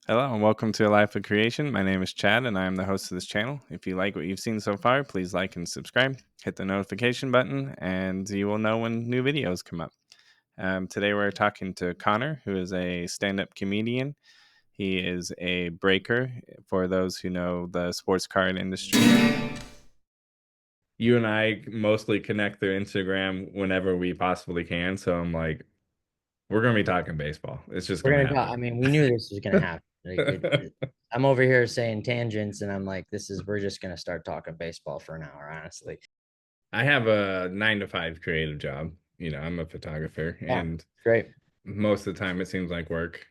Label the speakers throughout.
Speaker 1: Hello and welcome to A Life of Creation. My name is Chad and I am the host of this channel. If you like what you've seen so far, please like and subscribe. Hit the notification button and you will know when new videos come up. Today we're talking to Connor, who is a stand-up comedian. He is a breaker for those who know the sports card industry. You and I mostly connect through Instagram whenever we possibly can. So I'm like, we're going to be talking baseball. It's just
Speaker 2: We're
Speaker 1: going to
Speaker 2: gonna talk. I mean, we knew this was gonna happen.
Speaker 1: happen.
Speaker 2: I'm over here saying tangents, and I'm like, we're just gonna start talking baseball for an hour, honestly.
Speaker 1: I have a 9 to 5 creative job. I'm a photographer,
Speaker 2: Yeah,
Speaker 1: and
Speaker 2: great.
Speaker 1: most of the time it seems like work.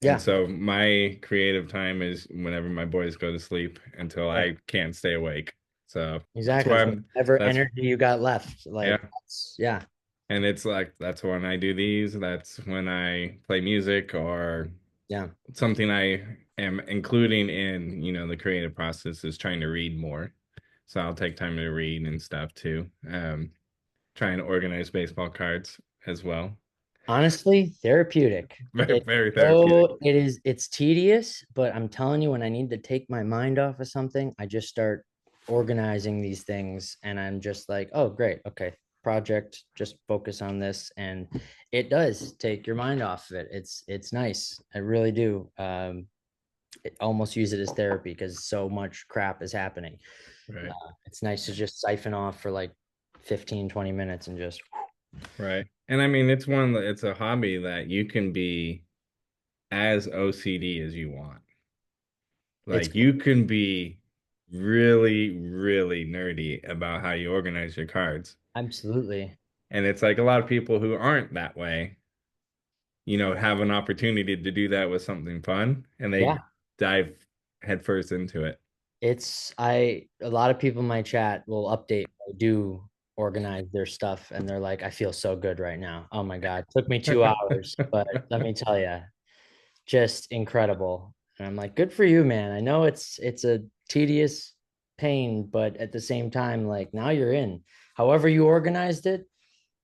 Speaker 1: And
Speaker 2: Yeah,
Speaker 1: so my creative time is whenever my boys go to sleep until
Speaker 2: right.
Speaker 1: I can't stay awake. So that's
Speaker 2: Exactly.
Speaker 1: why
Speaker 2: So whatever
Speaker 1: that's,
Speaker 2: energy you got left,
Speaker 1: yeah.
Speaker 2: yeah,
Speaker 1: And it's like, that's when I do these. That's when I play music or
Speaker 2: yeah.
Speaker 1: something I am including in, the creative process is trying to read more. So I'll take time to read and stuff too. Try and organize baseball cards as well.
Speaker 2: Honestly, therapeutic.
Speaker 1: Very,
Speaker 2: It
Speaker 1: very therapeutic.
Speaker 2: oh, it is. It's tedious, but I'm telling you, when I need to take my mind off of something, I just start organizing these things, and I'm just like, oh, great, okay, project, just focus on this, and it does take your mind off of it. It's nice. I really do. It almost use it as therapy because so much crap is happening.
Speaker 1: Right.
Speaker 2: It's nice to just siphon off for like 15, 20 minutes and just
Speaker 1: Right. And I mean, it's a hobby that you can be as OCD as you want.
Speaker 2: it's
Speaker 1: Like you can be really, really nerdy about how you organize your cards.
Speaker 2: absolutely.
Speaker 1: And it's like a lot of people who aren't that way, have an opportunity to do that with something fun and they
Speaker 2: Yeah.
Speaker 1: dive headfirst into it.
Speaker 2: A lot of people in my chat will update. I do organize their stuff and they're like, I feel so good right now. Oh my God. It took me 2 hours, but let me tell you, just incredible. And I'm like, good for you, man. I know it's a tedious pain, but at the same time, like now you're in. However you organized it,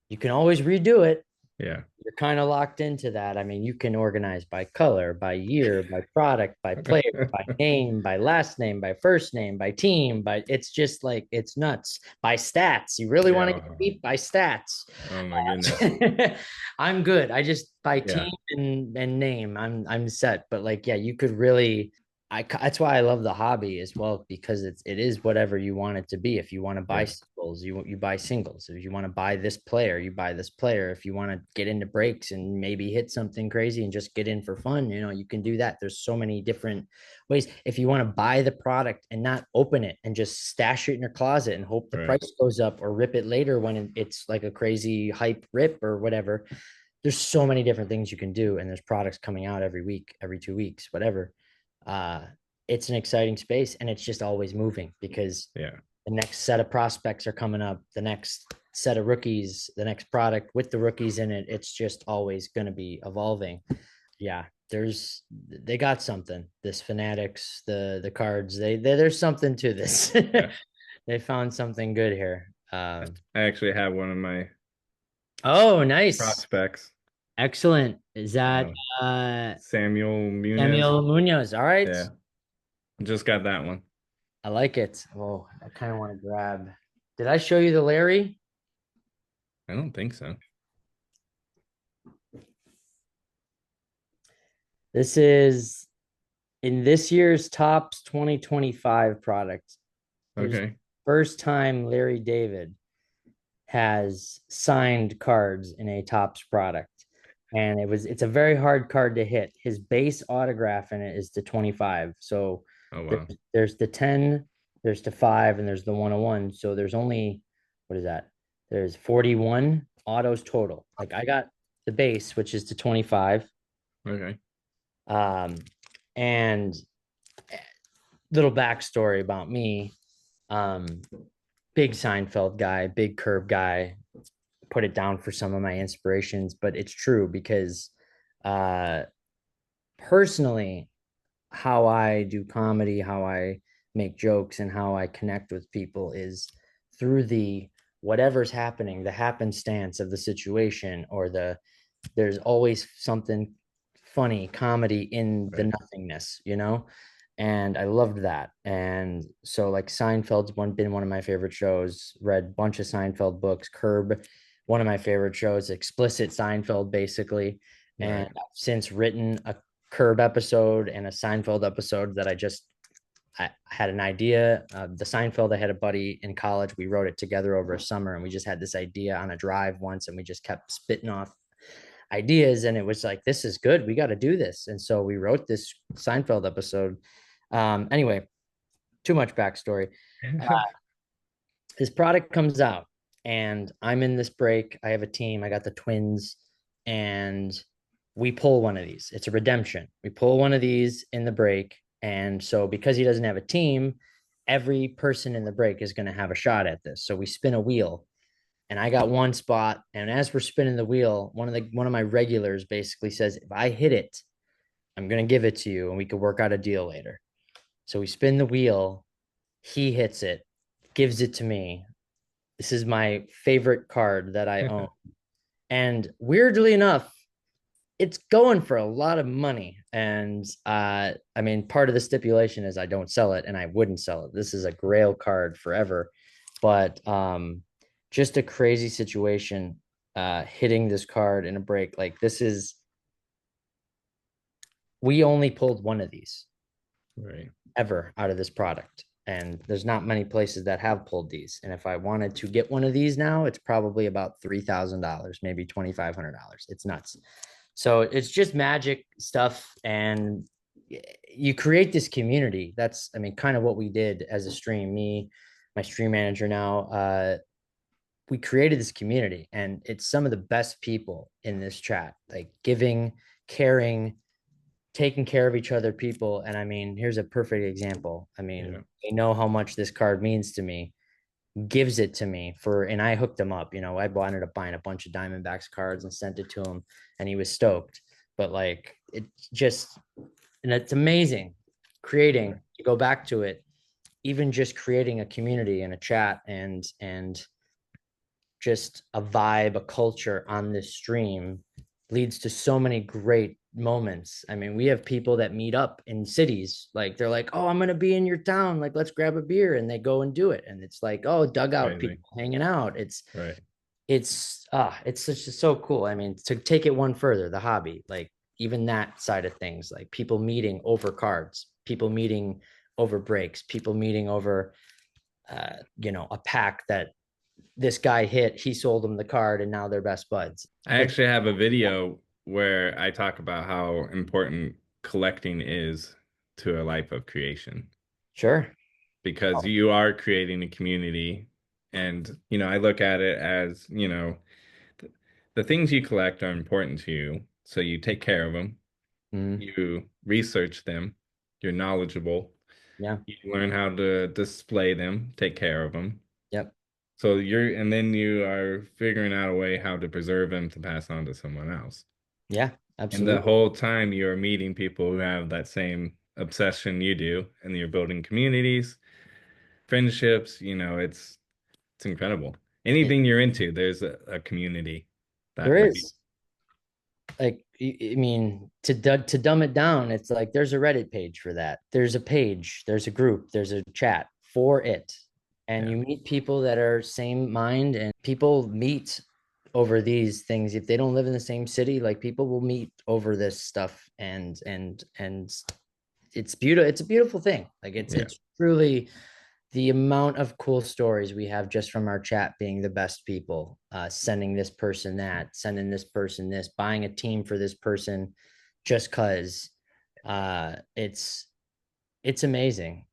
Speaker 2: you can always redo it.
Speaker 1: Yeah.
Speaker 2: You're kind of locked into that. I mean, you can organize by color, by year, by product, by player, by name, by last name, by first name, by team, by it's just like it's nuts. By stats. You really want to get
Speaker 1: Yeah.
Speaker 2: beat by stats.
Speaker 1: Oh my goodness.
Speaker 2: I'm good. I just by
Speaker 1: Yeah.
Speaker 2: team and name, I'm set. But like, yeah, you could really that's why I love the hobby as well, because it is whatever you want it to be. If you want to buy
Speaker 1: Yeah.
Speaker 2: singles, you buy singles. If you want to buy this player, you buy this player. If you want to get into breaks and maybe hit something crazy and just get in for fun, you can do that. There's so many different ways. If you want to buy the product and not open it and just stash it in your closet and hope the
Speaker 1: Right.
Speaker 2: price goes up, or rip it later when it's like a crazy hype rip or whatever. There's so many different things you can do, and there's products coming out every week, every 2 weeks, whatever. uh, it's an exciting space, and it's just always moving because
Speaker 1: Yeah.
Speaker 2: the next set of prospects are coming up, the next set of rookies, the next product with the rookies in it. It's just always going to be evolving. Yeah, they got something. This Fanatics, the cards, there's something to this.
Speaker 1: Yeah.
Speaker 2: They found something good here.
Speaker 1: I actually have one of my
Speaker 2: Oh, nice.
Speaker 1: prospects.
Speaker 2: Excellent. Is that
Speaker 1: Uh,
Speaker 2: uh
Speaker 1: Samuel Munez.
Speaker 2: Samuel Munoz? All right.
Speaker 1: Yeah, just got that one.
Speaker 2: I like it. Oh, I kind of want to grab. Did I show you the Larry?
Speaker 1: I don't think so.
Speaker 2: This is in this year's Tops 2025 product. It was the
Speaker 1: Okay.
Speaker 2: first time Larry David has signed cards in a Tops product. And it's a very hard card to hit. His base autograph in it is the 25. So
Speaker 1: Oh
Speaker 2: there's,
Speaker 1: wow.
Speaker 2: there's the 10, there's the 5, and there's the 101. So there's only, what is that? There's 41 autos total. Like I got the base, which is the 25.
Speaker 1: Okay.
Speaker 2: Um, and little backstory about me. Um, big Seinfeld guy, big curve guy. Put it down for some of my inspirations, but it's true because uh, personally, how I do comedy, how I make jokes, and how I connect with people is through the whatever's happening, the happenstance of the situation, or there's always something funny comedy in the
Speaker 1: Right.
Speaker 2: nothingness, you know? And I loved that. And so like Seinfeld's been one of my favorite shows, read a bunch of Seinfeld books, Curb, one of my favorite shows, explicit Seinfeld basically. And
Speaker 1: Right.
Speaker 2: I've since written a Curb episode and a Seinfeld episode that I had an idea. The Seinfeld, I had a buddy in college. We wrote it together over a summer, and we just had this idea on a drive once, and we just kept spitting off ideas. And it was like, this is good. We got to do this. And so we wrote this Seinfeld episode. Anyway, too much backstory. Uh, this product comes out, and I'm in this break. I have a team. I got the twins, and we pull one of these. It's a redemption. We pull one of these in the break. And so, because he doesn't have a team, every person in the break is going to have a shot at this. So we spin a wheel, and I got one spot. And as we're spinning the wheel, one of my regulars basically says, "If I hit it, I'm going to give it to you, and we could work out a deal later." So we spin the wheel. He hits it, gives it to me. This is my favorite card that I own. And weirdly enough, it's going for a lot of money. And I mean, part of the stipulation is I don't sell it, and I wouldn't sell it. This is a grail card forever. But just a crazy situation, hitting this card in a break. Like, this is, we only pulled one of these
Speaker 1: Right.
Speaker 2: ever out of this product. And there's not many places that have pulled these. And if I wanted to get one of these now, it's probably about $3,000, maybe $2,500. It's nuts. So it's just magic stuff. And you create this community. That's, I mean, kind of what we did as a stream. Me, my stream manager now, we created this community, and it's some of the best people in this chat, like giving, caring, taking care of each other people. And I mean, here's a perfect example. I
Speaker 1: Yeah.
Speaker 2: mean, they know how much this card means to me, gives it to me for, and I hooked him up. I ended up buying a bunch of Diamondbacks cards and sent it to him, and he was stoked. But like, it just, and it's amazing creating,
Speaker 1: Right.
Speaker 2: to go back to it, even just creating a community and a chat, and just a vibe, a culture on this stream leads to so many great moments. I mean, we have people that meet up in cities. Like, they're like, "Oh, I'm going to be in your town. Like, let's grab a beer." And they go and do it. And it's like, oh, dugout
Speaker 1: Crazy.
Speaker 2: people hanging out.
Speaker 1: Right.
Speaker 2: It's just so cool. I mean, to take it one further, the hobby, like even that side of things, like people meeting over cards, people meeting over breaks, people meeting over a pack that this guy hit, he sold him the card, and now they're best buds.
Speaker 1: I
Speaker 2: It's
Speaker 1: actually have a video where I talk about how important collecting is to a life of creation
Speaker 2: sure.
Speaker 1: because
Speaker 2: Oh,
Speaker 1: you are creating a community. And, I look at it as, th the things you collect are important to you. So you take care of them,
Speaker 2: mm,
Speaker 1: you research them, you're knowledgeable,
Speaker 2: yeah.
Speaker 1: you learn how to display them, take care of them.
Speaker 2: Yep.
Speaker 1: And then you are figuring out a way how to preserve them to pass on to someone else.
Speaker 2: Yeah,
Speaker 1: And the
Speaker 2: absolutely.
Speaker 1: whole time you're meeting people who have that same obsession you do, and you're building communities, friendships, it's incredible.
Speaker 2: It,
Speaker 1: Anything you're into, there's a community that
Speaker 2: there
Speaker 1: way.
Speaker 2: is, like, I mean, to dumb it down, it's like there's a Reddit page for that. There's a page, there's a group, there's a chat for it. And
Speaker 1: Yeah.
Speaker 2: you meet people that are same mind, and people meet over these things. If they don't live in the same city, like, people will meet over this stuff. And it's beautiful. It's a beautiful thing. Like, it's
Speaker 1: Yeah.
Speaker 2: it's truly the amount of cool stories we have just from our chat, being the best people, sending this person that, sending this person this, buying a team for this person just cause. It's amazing.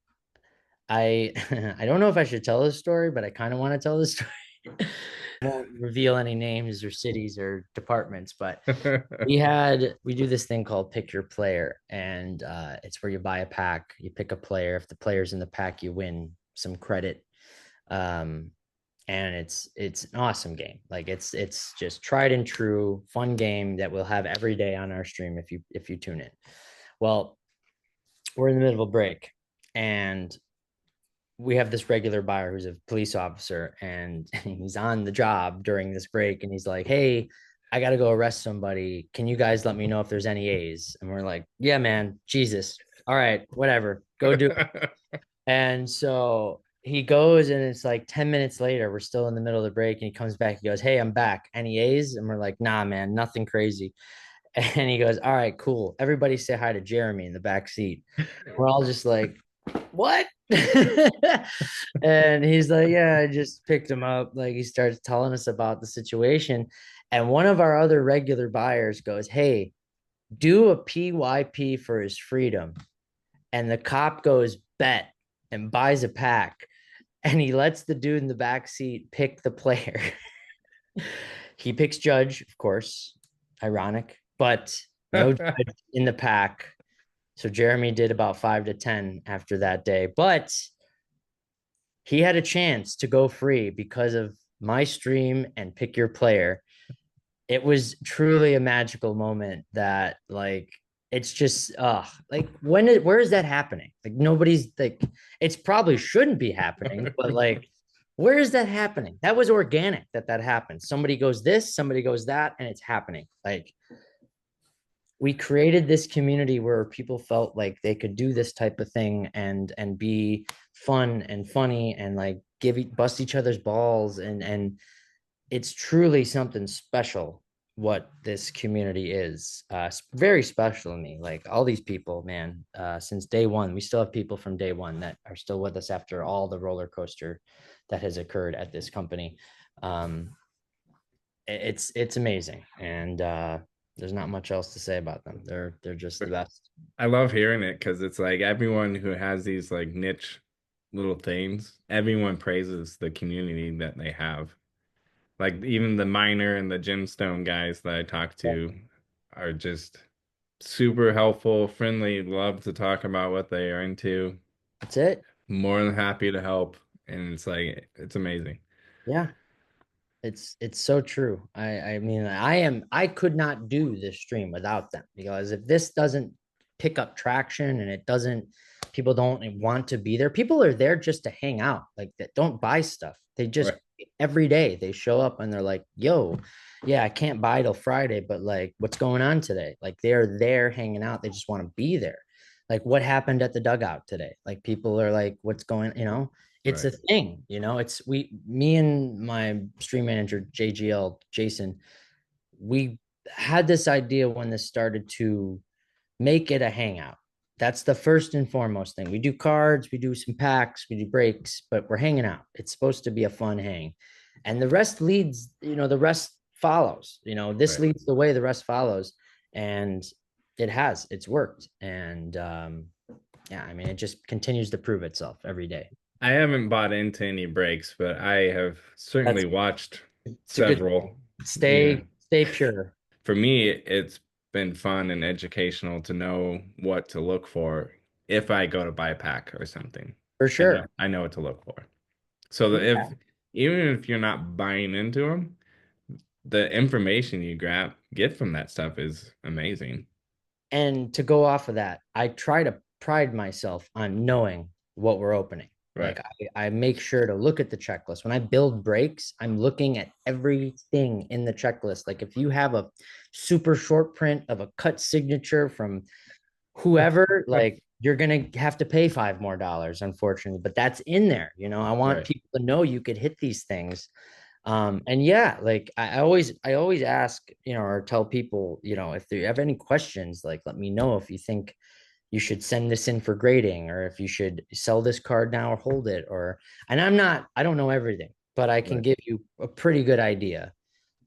Speaker 2: I I don't know if I should tell this story, but I kind of want to tell this story. I won't reveal any names or cities or departments, but we do this thing called pick your player. And it's where you buy a pack, you pick a player. If the player's in the pack, you win some credit. um and it's an awesome game. Like, it's just tried and true fun game that we'll have every day on our stream if you tune in. Well, we're in the middle of a break, and we have this regular buyer who's a police officer, and he's on the job during this break, and he's like, "Hey, I got to go arrest somebody. Can you guys let me know if there's any A's? And we're like, yeah, man, Jesus. All right, whatever. Go do it. And so he goes, and it's like 10 minutes later, we're still in the middle of the break, and he comes back. He goes, hey, I'm back. Any A's? And we're like, nah, man, nothing crazy. And he goes, all right, cool. Everybody say hi to Jeremy in the back seat. We're all just like, what? And he's like, yeah, I just picked him up. Like, he starts telling us about the situation. And one of our other regular buyers goes, hey, do a PYP for his freedom. And the cop goes, bet, and buys a pack. And he lets the dude in the back seat pick the player. He picks Judge, of course, ironic, but no Judge in the pack. So Jeremy did about 5 to 10 after that day, but he had a chance to go free because of my stream and pick your player. It was truly a magical moment that, like, it's just like, where is that happening? Like, nobody's like, it's probably shouldn't be happening, but like, where is that happening? That was organic, that happened. Somebody goes this, somebody goes that, and it's happening. Like, we created this community where people felt like they could do this type of thing and be fun and funny and like bust each other's balls, and it's truly something special what this community is. Very special to me. Like, all these people, man, since day one. We still have people from day one that are still with us after all the roller coaster that has occurred at this company. um it's amazing, and there's not much else to say about them. They're just the best.
Speaker 1: I love hearing it because it's like everyone who has these like niche little things, everyone praises the community that they have. Like even the miner and the gemstone guys that I talk to are just super helpful, friendly, love to talk about what they are into,
Speaker 2: That's it.
Speaker 1: more than happy to help. And it's like it's amazing.
Speaker 2: Yeah. It's so true. I mean, I could not do this stream without them, because if this doesn't pick up traction and it doesn't, people don't want to be there. People are there just to hang out. Like, that don't buy stuff. They just,
Speaker 1: Right.
Speaker 2: every day they show up and they're like, yo, yeah, I can't buy till Friday, but like, what's going on today? Like, they're there hanging out. They just want to be there. Like, what happened at the dugout today? Like, people are like, what's going? It's
Speaker 1: Right.
Speaker 2: a thing. It's me and my stream manager, JGL, Jason, we had this idea when this started to make it a hangout. That's the first and foremost thing. We do cards, we do some packs, we do breaks, but we're hanging out. It's supposed to be a fun hang. And the rest leads, the rest follows. This
Speaker 1: Right.
Speaker 2: leads the way, the rest follows. And it's worked. And yeah, I mean, it just continues to prove itself every day.
Speaker 1: I haven't bought into any breaks, but I have certainly
Speaker 2: That's
Speaker 1: watched
Speaker 2: it's a good
Speaker 1: several. Yeah.
Speaker 2: stay pure.
Speaker 1: For me, it's been fun and educational to know what to look for if I go to buy a pack or something.
Speaker 2: For sure.
Speaker 1: I know what to look for. So that if
Speaker 2: Yeah.
Speaker 1: even if you're not buying into them, the information you get from that stuff is amazing.
Speaker 2: And to go off of that, I try to pride myself on knowing what we're opening.
Speaker 1: Right.
Speaker 2: Like, I make sure to look at the checklist. When I build breaks, I'm looking at everything in the checklist. Like, if you have a super short print of a cut signature from whoever, like, you're gonna have to pay $5 more, unfortunately. But that's in there. I want
Speaker 1: Right.
Speaker 2: people to know you could hit these things. And yeah, like, I always ask, or tell people, if they have any questions, like, let me know if you think you should send this in for grading, or if you should sell this card now or hold it. And I don't know everything, but I can
Speaker 1: Right.
Speaker 2: give you a pretty good idea.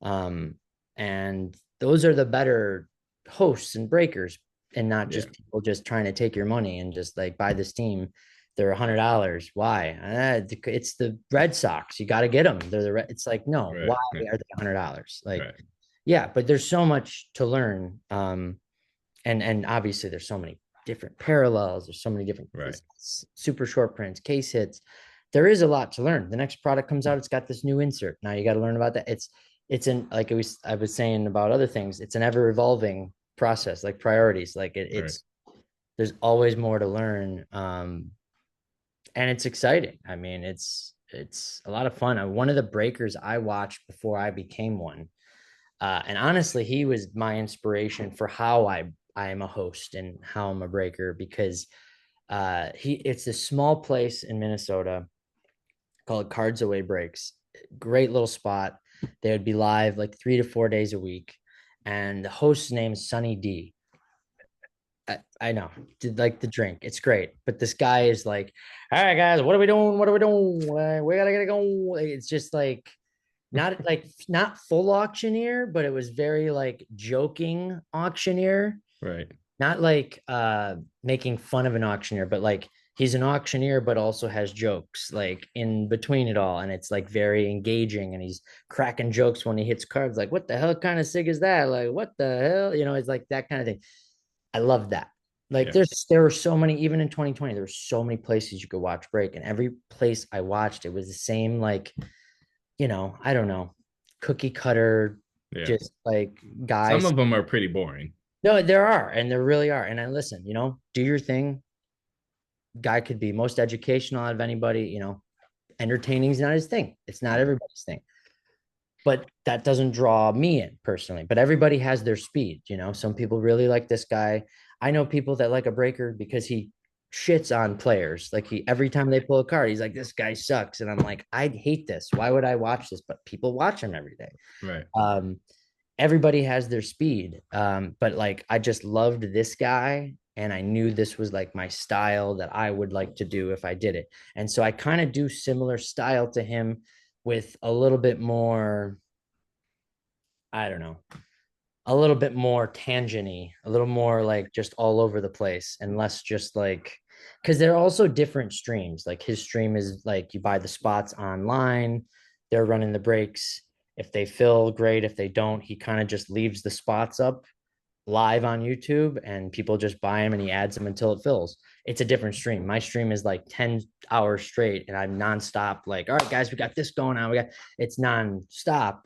Speaker 2: um and those are the better hosts and breakers, and not
Speaker 1: Yeah.
Speaker 2: just people just trying to take your money and just like buy this team. They're $100. Why? It's the Red Sox. You got to get them. It's like, no,
Speaker 1: Right.
Speaker 2: why
Speaker 1: Right.
Speaker 2: are they $100? Like,
Speaker 1: Right.
Speaker 2: yeah, but there's so much to learn. And obviously there's so many different parallels. There's so many different
Speaker 1: Right.
Speaker 2: super short prints, case hits. There is a lot to learn. The next product comes out, it's got this new insert. Now you got to learn about that. It's an like I was saying about other things. It's an ever evolving process, like priorities. Like,
Speaker 1: Right.
Speaker 2: it's there's always more to learn. And it's exciting. I mean, it's a lot of fun. One of the breakers I watched before I became one, And honestly, he was my inspiration for how I am a host and how I'm a breaker, because it's a small place in Minnesota called Cards Away Breaks. Great little spot. They would be live like 3 to 4 days a week. And the host's name is Sunny D. I know, did like the drink. It's great. But this guy is like, all right, guys, what are we doing? What are we doing? We gotta get it going. It's just like not full auctioneer, but it was very like joking auctioneer,
Speaker 1: Right.
Speaker 2: not like making fun of an auctioneer, but like he's an auctioneer but also has jokes like in between it all, and it's like very engaging, and he's cracking jokes when he hits cards like, what the hell kind of sig is that, like what the hell, it's like that kind of thing. I love that. Like
Speaker 1: Yeah.
Speaker 2: there were so many, even in 2020 there were so many places you could watch break, and every place I watched it was the same, like, I don't know, cookie cutter,
Speaker 1: Yeah.
Speaker 2: just like
Speaker 1: Some
Speaker 2: guys.
Speaker 1: of them are pretty boring.
Speaker 2: No, there are, and there really are. And I listen, do your thing. Guy could be most educational out of anybody, entertaining is not his thing. It's not everybody's thing. But that doesn't draw me in personally. But everybody has their speed, Some people really like this guy. I know people that like a breaker because he shits on players. Like every time they pull a card, he's like, this guy sucks. And I'm like, I hate this. Why would I watch this? But people watch him every day.
Speaker 1: Right.
Speaker 2: Everybody has their speed. But like I just loved this guy, and I knew this was like my style that I would like to do if I did it. And so I kind of do similar style to him with a little bit more, I don't know, a little bit more tangenty, a little more like just all over the place, and less just like, because they're also different streams. Like his stream is like you buy the spots online, they're running the breaks. If they fill, great. If they don't, he kind of just leaves the spots up live on YouTube, and people just buy them and he adds them until it fills. It's a different stream. My stream is like 10 hours straight and I'm nonstop, like, all right, guys, we got this going on. It's nonstop.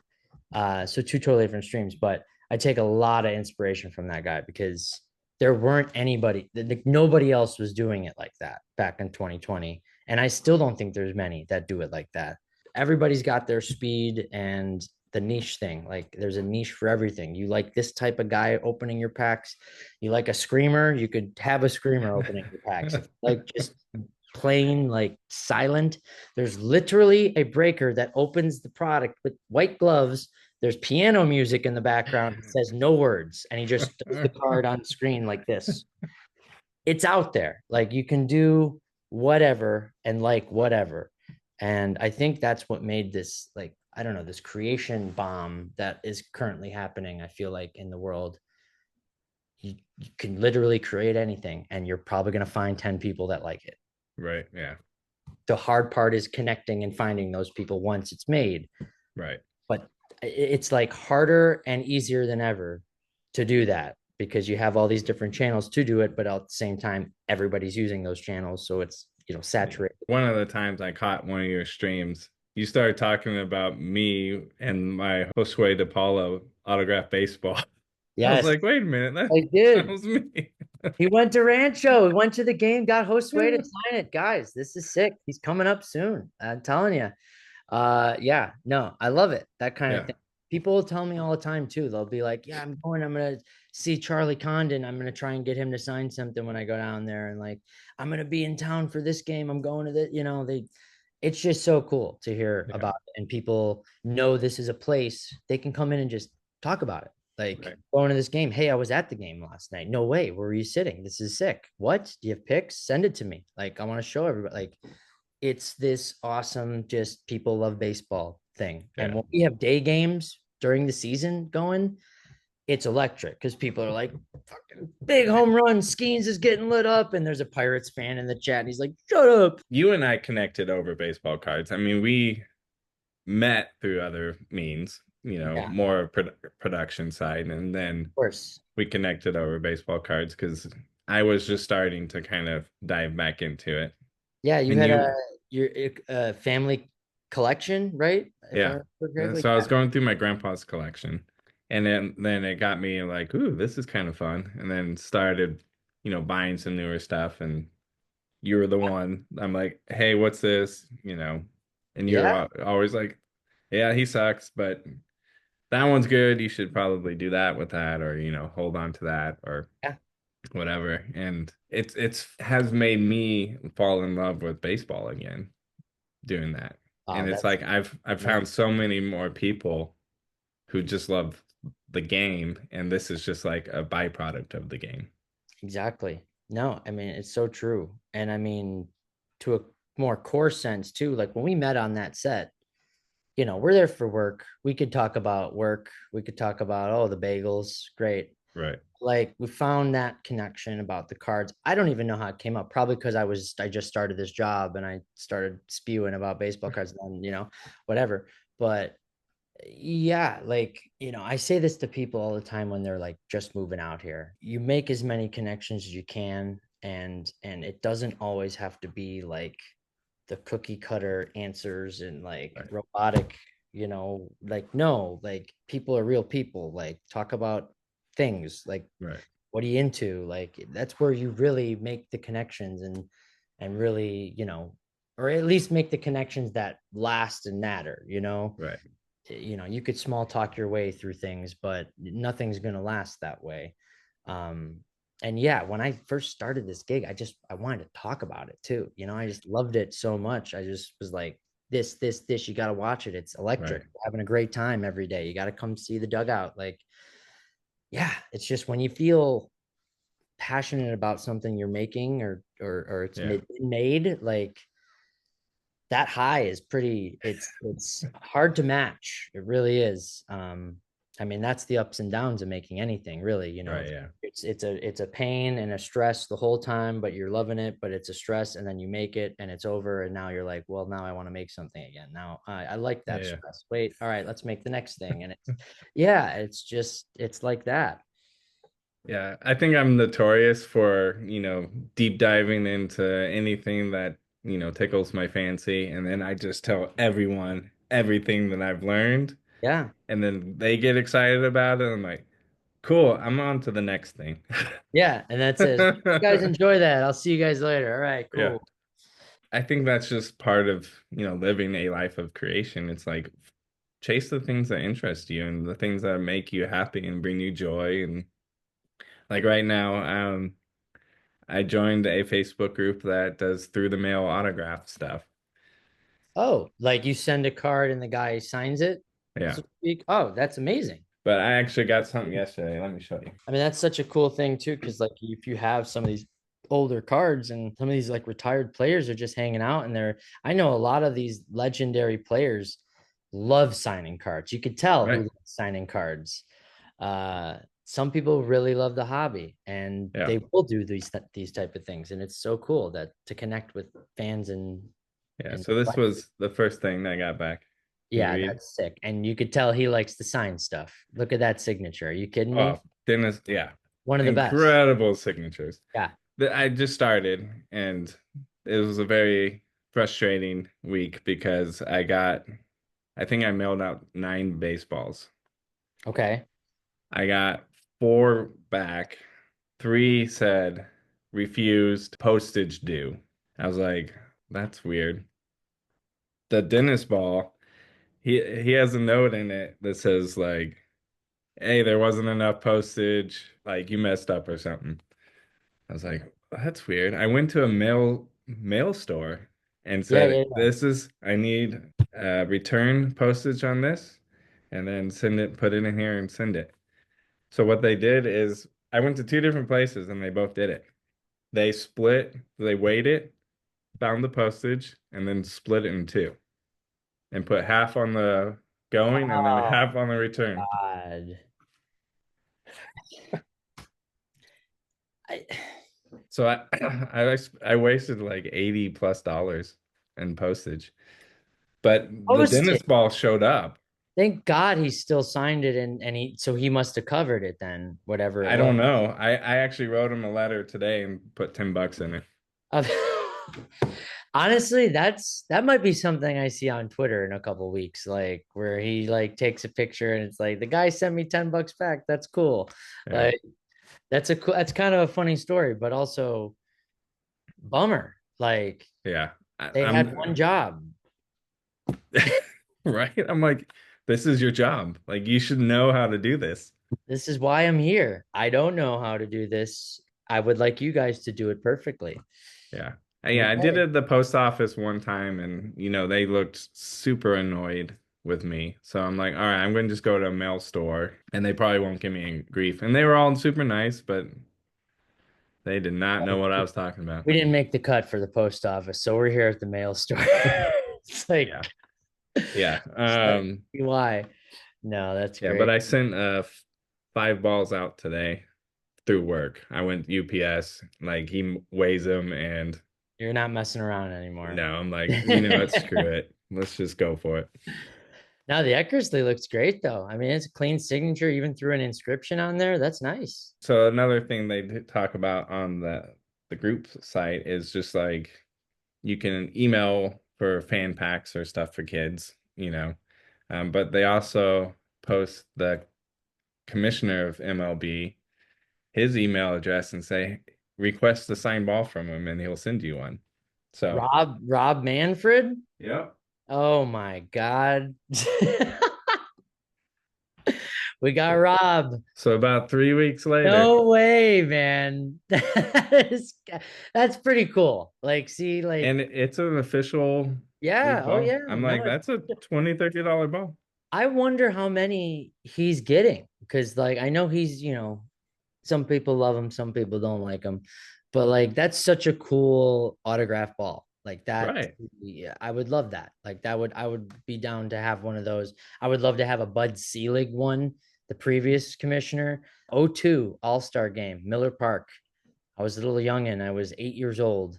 Speaker 2: So two totally different streams, but I take a lot of inspiration from that guy because there weren't nobody else was doing it like that back in 2020. And I still don't think there's many that do it like that. Everybody's got their speed and the niche thing. Like there's a niche for everything. You like this type of guy opening your packs. You like a screamer, you could have a screamer opening your packs. If you like just plain like silent, there's literally a breaker that opens the product with white gloves. There's piano music in the background. It says no words, and he just does the card on the screen like this. It's out there. Like you can do whatever and like whatever. And I think that's what made this, like, I don't know, this creation bomb that is currently happening, I feel like, in the world. You can literally create anything and you're probably going to find 10 people that like it.
Speaker 1: Right. Yeah.
Speaker 2: The hard part is connecting and finding those people once it's made.
Speaker 1: Right.
Speaker 2: But it's like harder and easier than ever to do that because you have all these different channels to do it, but at the same time everybody's using those channels, so it's
Speaker 1: Yeah.
Speaker 2: saturated.
Speaker 1: One of the times I caught one of your streams, you started talking about me and my Josue De Paulo autograph baseball. I was
Speaker 2: Yes,
Speaker 1: like, wait a minute, that,
Speaker 2: I
Speaker 1: that
Speaker 2: did.
Speaker 1: was me.
Speaker 2: He went to Rancho. He went to the game, got Josue to sign it. Guys, this is sick. He's coming up soon. I'm telling you. Yeah, no, I love it. That kind of
Speaker 1: Yeah.
Speaker 2: thing. People will tell me all the time too. They'll be like, yeah, I'm gonna see Charlie Condon. I'm gonna try and get him to sign something when I go down there. And like, I'm gonna be in town for this game. I'm going to it's just so cool to hear
Speaker 1: Yeah.
Speaker 2: about it. And people know this is a place they can come in and just talk about it. Like
Speaker 1: Right.
Speaker 2: going to this game. Hey, I was at the game last night. No way. Where were you sitting? This is sick. What? Do you have pics? Send it to me. Like, I want to show everybody. Like, it's this awesome, just people love baseball thing. And
Speaker 1: Yeah.
Speaker 2: when we have day games during the season going, it's electric because people are like, fucking big home run. Skeens is getting lit up. And there's a Pirates fan in the chat. And he's like, shut up.
Speaker 1: You and I connected over baseball cards. I mean, we met through other means,
Speaker 2: Yeah, of
Speaker 1: more production side, and then
Speaker 2: course.
Speaker 1: we connected over baseball cards because I was just starting to kind of dive back into it.
Speaker 2: Yeah, you
Speaker 1: And
Speaker 2: had
Speaker 1: you,
Speaker 2: your family collection, right? If I
Speaker 1: yeah.
Speaker 2: remember
Speaker 1: And
Speaker 2: correctly.
Speaker 1: so I
Speaker 2: Yeah.
Speaker 1: was going through my grandpa's collection, and then it got me like, ooh, this is kind of fun. And then started, buying some newer stuff. And you were the one. I'm like, hey, what's this? And you're
Speaker 2: Yeah.
Speaker 1: always like, yeah, he sucks, but that one's good. You should probably do that with that, or hold on to that, or
Speaker 2: Yeah.
Speaker 1: whatever. And it's has made me fall in love with baseball again doing that. And
Speaker 2: Oh,
Speaker 1: it's
Speaker 2: that's
Speaker 1: like I've
Speaker 2: amazing.
Speaker 1: found so many more people who just love the game, and this is just like a byproduct of the game.
Speaker 2: Exactly. No, I mean, it's so true. And I mean, to a more core sense too, like when we met on that set, we're there for work. We could talk about work. We could talk about, oh, the bagels, great.
Speaker 1: Right.
Speaker 2: Like we found that connection about the cards. I don't even know how it came up. Probably because I just started this job and I started spewing about baseball cards and whatever. But yeah, like, I say this to people all the time when they're like just moving out here. You make as many connections as you can, and it doesn't always have to be like the cookie cutter answers and like
Speaker 1: Right.
Speaker 2: robotic, like no, like people are real people. Like talk about things like
Speaker 1: Right.
Speaker 2: what are you into? Like that's where you really make the connections and really, or at least make the connections that last and matter.
Speaker 1: Right.
Speaker 2: You could small talk your way through things, but nothing's going to last that way. um and yeah, when I first started this gig, I wanted to talk about it too. I just loved it so much. I just was like, this, you got to watch it. It's electric.
Speaker 1: Right.
Speaker 2: We're having a great time every day. You got to come see the dugout. Like, yeah, it's just when you feel passionate about something you're making, or it's
Speaker 1: Yeah.
Speaker 2: made, like that high is pretty, it's hard to match. It really is. I mean, that's the ups and downs of making anything, really.
Speaker 1: Right. Yeah.
Speaker 2: It's a pain and a stress the whole time, but you're loving it. But it's a stress, and then you make it and it's over, and now you're like, well, now I want to make something again. Now I like that
Speaker 1: Yeah.
Speaker 2: stress. Wait, all right, let's make the next thing. And it's, yeah, it's like that.
Speaker 1: Yeah, I think I'm notorious for, deep diving into anything that, tickles my fancy. And then I just tell everyone everything that I've learned.
Speaker 2: Yeah.
Speaker 1: And then they get excited about it. I'm like, cool, I'm on to the next thing.
Speaker 2: Yeah, and that's it. You guys enjoy that. I'll see you guys later. All right,
Speaker 1: Yeah.
Speaker 2: cool.
Speaker 1: I think that's just part of, living a life of creation. It's like chase the things that interest you and the things that make you happy and bring you joy. And like right now, I joined a Facebook group that does through the mail autograph stuff.
Speaker 2: Oh, like you send a card and the guy signs it,
Speaker 1: Yeah.
Speaker 2: so to speak. Oh, that's amazing.
Speaker 1: But I actually got something yesterday. Let me show you.
Speaker 2: I mean, that's such a cool thing too, because like if you have some of these older cards and some of these like retired players are just hanging out, and I know a lot of these legendary players love signing cards. You could tell who
Speaker 1: Right.
Speaker 2: loves signing cards. Some people really love the hobby, and
Speaker 1: Yeah.
Speaker 2: they will do these type of things, and it's so cool that to connect with fans
Speaker 1: Yeah.
Speaker 2: and
Speaker 1: So this was the first thing I got back. Can you
Speaker 2: yeah,
Speaker 1: read?
Speaker 2: that's sick. And you could tell he likes to sign stuff. Look at that signature. Are you kidding me?
Speaker 1: Oh, Dennis. Yeah.
Speaker 2: One of the best.
Speaker 1: Incredible signatures.
Speaker 2: Yeah.
Speaker 1: I just started and it was a very frustrating week because I think I mailed out 9 baseballs.
Speaker 2: Okay.
Speaker 1: I got 4 back. 3 said refused, postage due. I was like, that's weird. The dentist ball, he has a note in it that says like, hey, there wasn't enough postage, like you messed up or something. I was like, that's weird. I went to a mail store and
Speaker 2: Yeah,
Speaker 1: said,
Speaker 2: yeah, yeah.
Speaker 1: I need return postage on this, and then put it in here and send it. So what they did is I went to 2 different places and they both did it. They weighed it, found the postage, and then split it in two and put half on the going and then
Speaker 2: Oh
Speaker 1: half on the return.
Speaker 2: God. I,
Speaker 1: So I wasted like 80 plus dollars in postage. But the
Speaker 2: posted.
Speaker 1: dentist ball showed up.
Speaker 2: Thank God he still signed it, and he must have covered it then, whatever it
Speaker 1: I
Speaker 2: was.
Speaker 1: don't know. I actually wrote him a letter today and put $10 in it.
Speaker 2: Uh, Honestly, that might be something I see on Twitter in a couple weeks, like where he like takes a picture and it's like the guy sent me $10 back. That's cool.
Speaker 1: Yeah.
Speaker 2: Like that's kind of a funny story, but also bummer. Like
Speaker 1: Yeah.
Speaker 2: they had one
Speaker 1: I'm
Speaker 2: job.
Speaker 1: right. I'm like, This is your job. Like you should know how to do this.
Speaker 2: This is why I'm here. I don't know how to do this. I would like you guys to do it perfectly.
Speaker 1: Yeah. Yeah, I did
Speaker 2: Okay.
Speaker 1: it at the post office one time and they looked super annoyed with me. So I'm like, all right, I'm going to just go to a mail store and they probably won't give me any grief. And they were all super nice, but they did not know what I was talking about.
Speaker 2: We didn't make the cut for the post office, so we're here at the mail store. It's like,
Speaker 1: Yeah. Yeah.
Speaker 2: it's like why? No, that's
Speaker 1: Yeah, but
Speaker 2: great.
Speaker 1: I sent 5 balls out today through work. I went UPS, like he weighs them and
Speaker 2: You're not messing around anymore.
Speaker 1: I'm like, what, screw it. Let's just go for it.
Speaker 2: Now the Eckersley looks great though. I mean, it's a clean signature, even through an inscription on there. That's nice.
Speaker 1: So another thing they talk about on the group site is just like you can email for fan packs or stuff for kids. But they also post the commissioner of MLB his email address and say request a signed ball from him and he'll send you one. So,
Speaker 2: Rob Manfred.
Speaker 1: yep.
Speaker 2: Oh my God. We got Rob.
Speaker 1: So about 3 weeks later,
Speaker 2: No way, man. That's pretty cool. Like, see, like,
Speaker 1: and it's an official
Speaker 2: yeah, oh
Speaker 1: ball.
Speaker 2: yeah.
Speaker 1: I'm
Speaker 2: No,
Speaker 1: like, that's a $20-$30 ball.
Speaker 2: I wonder how many he's getting because, like, I know he's, some people love him, some people don't like him, but like, that's such a cool autograph ball. Like that,
Speaker 1: Right.
Speaker 2: yeah, I would love that. Like I would be down to have one of those. I would love to have a Bud Selig one, the previous commissioner. '02 All-Star game, Miller Park. I was a little youngin'. I was 8 years old,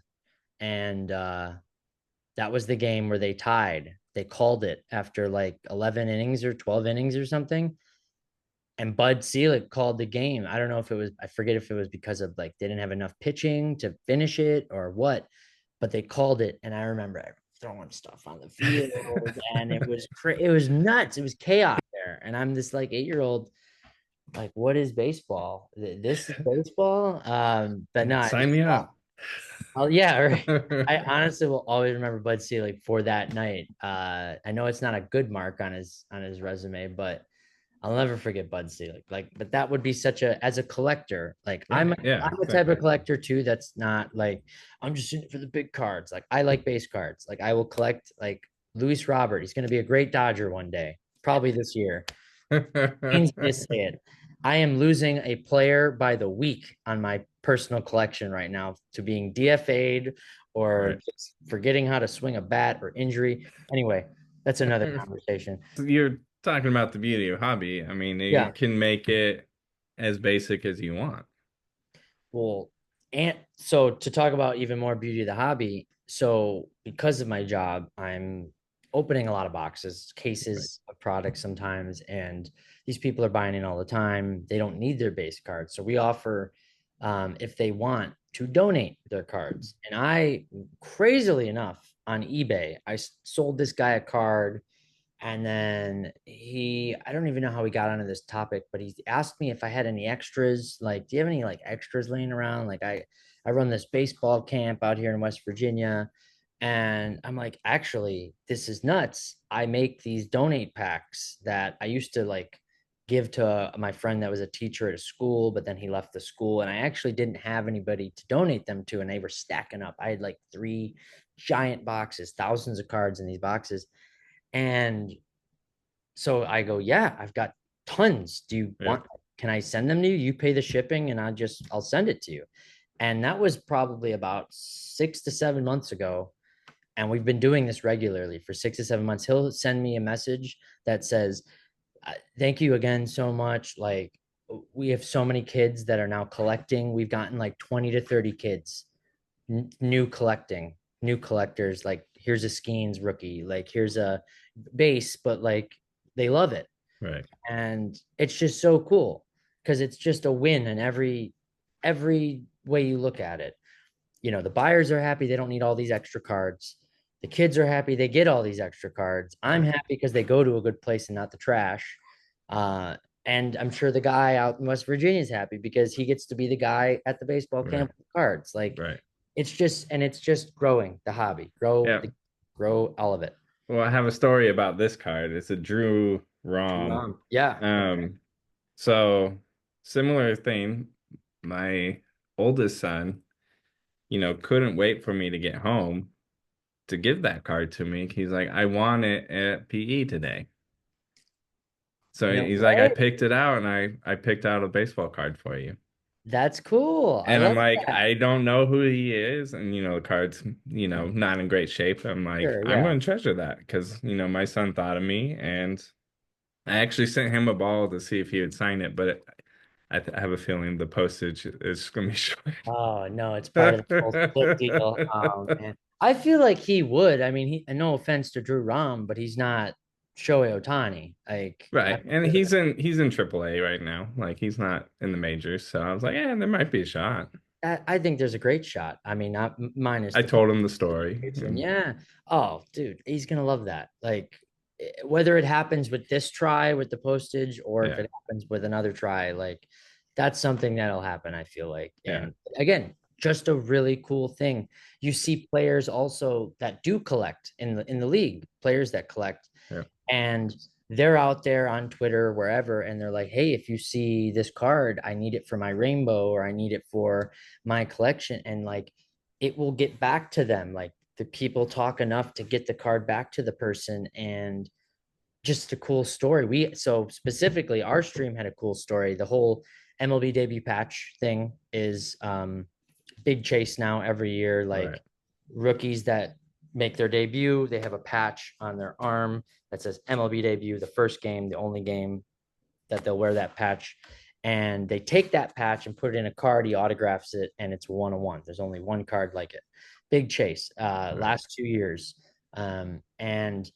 Speaker 2: and that was the game where they tied. They called it after like 11 innings or 12 innings or something. And Bud Selig called the game. I don't know if it was, I forget if it was because of like they didn't have enough pitching to finish it or what, but they called it. And I remember throwing stuff on the field and it was nuts. It was chaos there. And I'm this like 8-year-old, like, what is baseball? This is baseball. But no,
Speaker 1: Sign me up.
Speaker 2: oh yeah, right. I honestly will always remember Bud Selig for that night. I know it's not a good mark on his resume, but I'll never forget Bud Selig. Like, but that would be such a as a collector. Like,
Speaker 1: Right. Yeah,
Speaker 2: I'm a type of
Speaker 1: exactly.
Speaker 2: collector too. That's not like I'm just in it for the big cards. Like, I like base cards. Like, I will collect like Luis Robert. He's going to be a great Dodger one day, probably this year. Pains me to say it. I am losing a player by the week on my personal collection right now to being DFA'd or
Speaker 1: Right.
Speaker 2: just forgetting how to swing a bat or injury. Anyway, that's another conversation.
Speaker 1: You're talking about the beauty of hobby. I mean, you
Speaker 2: Yeah.
Speaker 1: can make it as basic as you want.
Speaker 2: Well, and so to talk about even more beauty of the hobby, so because of my job, I'm opening a lot of boxes,
Speaker 1: Right.
Speaker 2: cases of products sometimes, and these people are buying in all the time. They don't need their base cards. So we offer, if they want to donate their cards. And I, crazily enough, on eBay, I sold this guy a card and then I don't even know how we got onto this topic, but he asked me if I had any extras. Like, do you have any like extras laying around? Like, I run this baseball camp out here in West Virginia. And I'm like, actually, this is nuts. I make these donate packs that I used to like give to my friend that was a teacher at a school, but then he left the school. And I actually didn't have anybody to donate them to. And they were stacking up. I had like 3 giant boxes, thousands of cards in these boxes. And so I go, yeah, I've got tons.
Speaker 1: Yeah.
Speaker 2: Can I send them to you? You pay the shipping and I'll send it to you. And that was probably about 6 to 7 months ago. And we've been doing this regularly for 6 to 7 months. He'll send me a message that says, thank you again so much. Like, we have so many kids that are now collecting. We've gotten like 20 to 30 kids new collectors. Like, here's a Skeens rookie, like here's a base, but like they love it.
Speaker 1: Right.
Speaker 2: And it's just so cool because it's just a win in every way you look at it. The buyers are happy, they don't need all these extra cards. The kids are happy, they get all these extra cards. I'm
Speaker 1: Right.
Speaker 2: happy because they go to a good place and not the trash. And I'm sure the guy out in West Virginia is happy because he gets to be the guy at the baseball
Speaker 1: Right.
Speaker 2: camp with cards. Like,
Speaker 1: Right.
Speaker 2: it's just growing the hobby,
Speaker 1: Yeah.
Speaker 2: grow all of it.
Speaker 1: Well, I have a story about this card. It's a Drew. Rom.
Speaker 2: Yeah.
Speaker 1: Um, so similar thing. My oldest son, couldn't wait for me to get home to give that card to me. He's like, I want it at PE today. So
Speaker 2: No
Speaker 1: he's like, I
Speaker 2: way.
Speaker 1: picked it out and I picked out a baseball card for you.
Speaker 2: That's cool. I
Speaker 1: And I'm
Speaker 2: love
Speaker 1: like,
Speaker 2: that.
Speaker 1: I don't know who he is. And, the card's, not in great shape. I'm like,
Speaker 2: Sure.
Speaker 1: I'm
Speaker 2: Yeah.
Speaker 1: going to treasure that because, my son thought of me. And I actually sent him a ball to see if he would sign it. But I have a feeling the postage is going to be short.
Speaker 2: Oh no, it's part of the whole split deal. Oh man, I feel like he would. I mean, and no offense to Drew Rom, but he's not Shohei Ohtani. Like, I
Speaker 1: Right. And
Speaker 2: feel
Speaker 1: he's in AAA right now. Like he's not in the majors. So I was like, yeah, there might be a shot.
Speaker 2: I think there's a great shot. I mean, not minus
Speaker 1: I
Speaker 2: the
Speaker 1: told him the story.
Speaker 2: compensation.
Speaker 1: And
Speaker 2: Yeah. Oh, dude, he's gonna love that. Like, whether it happens with this try with the postage or if
Speaker 1: yeah,
Speaker 2: it happens with another try, like that's something that'll happen, I feel like.
Speaker 1: yeah,
Speaker 2: And again, just a really cool thing. You see players also that do collect in the league, players that collect,
Speaker 1: yeah.
Speaker 2: and they're out there on Twitter, wherever, and they're like, hey, if you see this card, I need it for my rainbow or I need it for my collection. And like it will get back to them. Like the people talk enough to get the card back to the person. And just a cool story. So specifically our stream had a cool story. The whole MLB debut patch thing is big chase now every year.
Speaker 1: Right.
Speaker 2: Like rookies that make their debut, they have a patch on their arm that says MLB debut, the first game, the only game that they'll wear that patch. And they take that patch and put it in a card. He autographs it, and it's 101. There's only one card like it. Big chase.
Speaker 1: Right.
Speaker 2: Last 2 years, and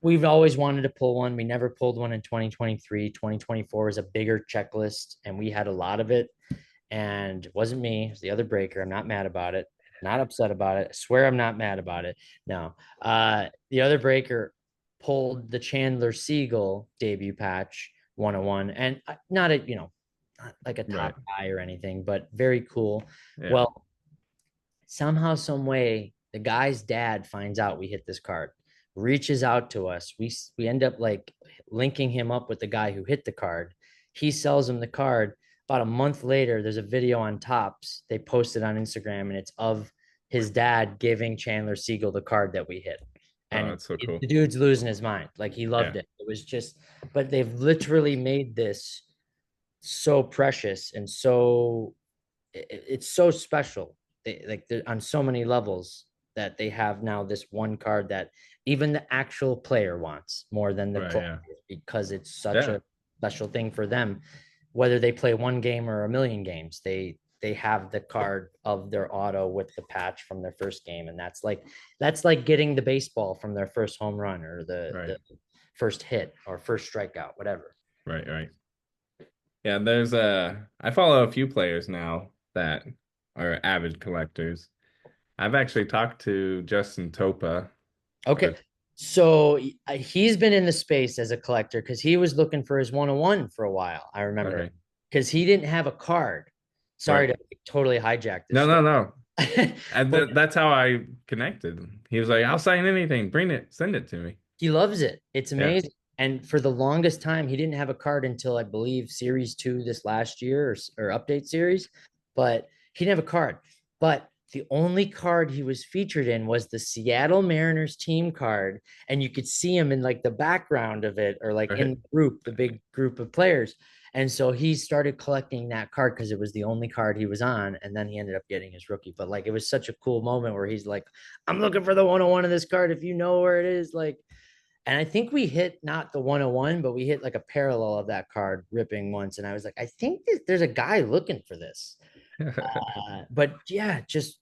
Speaker 2: we've always wanted to pull one. We never pulled one in 2023. 2024 is a bigger checklist, and we had a lot of it. And it wasn't me, it was the other breaker. I'm not mad about it, not upset about it. I swear I'm not mad about it. No. The other breaker pulled the Chandler Siegel debut patch 101, and not a, not like a
Speaker 1: Right.
Speaker 2: top guy or anything, but very cool.
Speaker 1: Yeah.
Speaker 2: Well, somehow, some way, the guy's dad finds out we hit this card, reaches out to us. We end up like linking him up with the guy who hit the card. He sells him the card. About a month later, there's a video on Tops. They posted on Instagram, and it's of his dad giving Chandler Siegel the card that we hit.
Speaker 1: Oh,
Speaker 2: And
Speaker 1: that's so
Speaker 2: the
Speaker 1: cool.
Speaker 2: dude's losing his mind. Like he
Speaker 1: Yeah.
Speaker 2: loved it. It was just, but they've literally made this so precious and so it's so special. Like on so many levels that they have now this one card that even the actual player wants more than the
Speaker 1: Right. Yeah.
Speaker 2: collector because it's such
Speaker 1: Yeah.
Speaker 2: a special thing for them. Whether they play one game or a million games, they have the card of their auto with the patch from their first game, and that's like getting the baseball from their first home run or the
Speaker 1: Right.
Speaker 2: first hit or first strikeout, whatever.
Speaker 1: Right. Right. Yeah. I follow a few players now that are avid collectors. I've actually talked to Justin Topa,
Speaker 2: Okay.
Speaker 1: but
Speaker 2: So he's been in the space as a collector because he was looking for his 101 for a while. I remember
Speaker 1: okay.
Speaker 2: because he didn't have a card. Sorry
Speaker 1: Right.
Speaker 2: to totally hijack this
Speaker 1: No, no,
Speaker 2: story.
Speaker 1: no. And
Speaker 2: But
Speaker 1: that's how I connected. He was like, I'll sign anything. Bring it. Send it to me.
Speaker 2: he loves it. It's
Speaker 1: Yeah.
Speaker 2: amazing. And for the longest time, he didn't have a card until I believe Series 2 this last year or update series, but he didn't have a card. But the only card he was featured in was the Seattle Mariners team card. And you could see him in like the background of it or like in
Speaker 1: Right.
Speaker 2: the group, the big group of players. And so he started collecting that card because it was the only card he was on. And then he ended up getting his rookie. But like it was such a cool moment where he's like, I'm looking for the 101 of this card. If you know where it is, like, and I think we hit not the 101, but we hit like a parallel of that card ripping once. And I was like, I think there's a guy looking for this. But yeah, just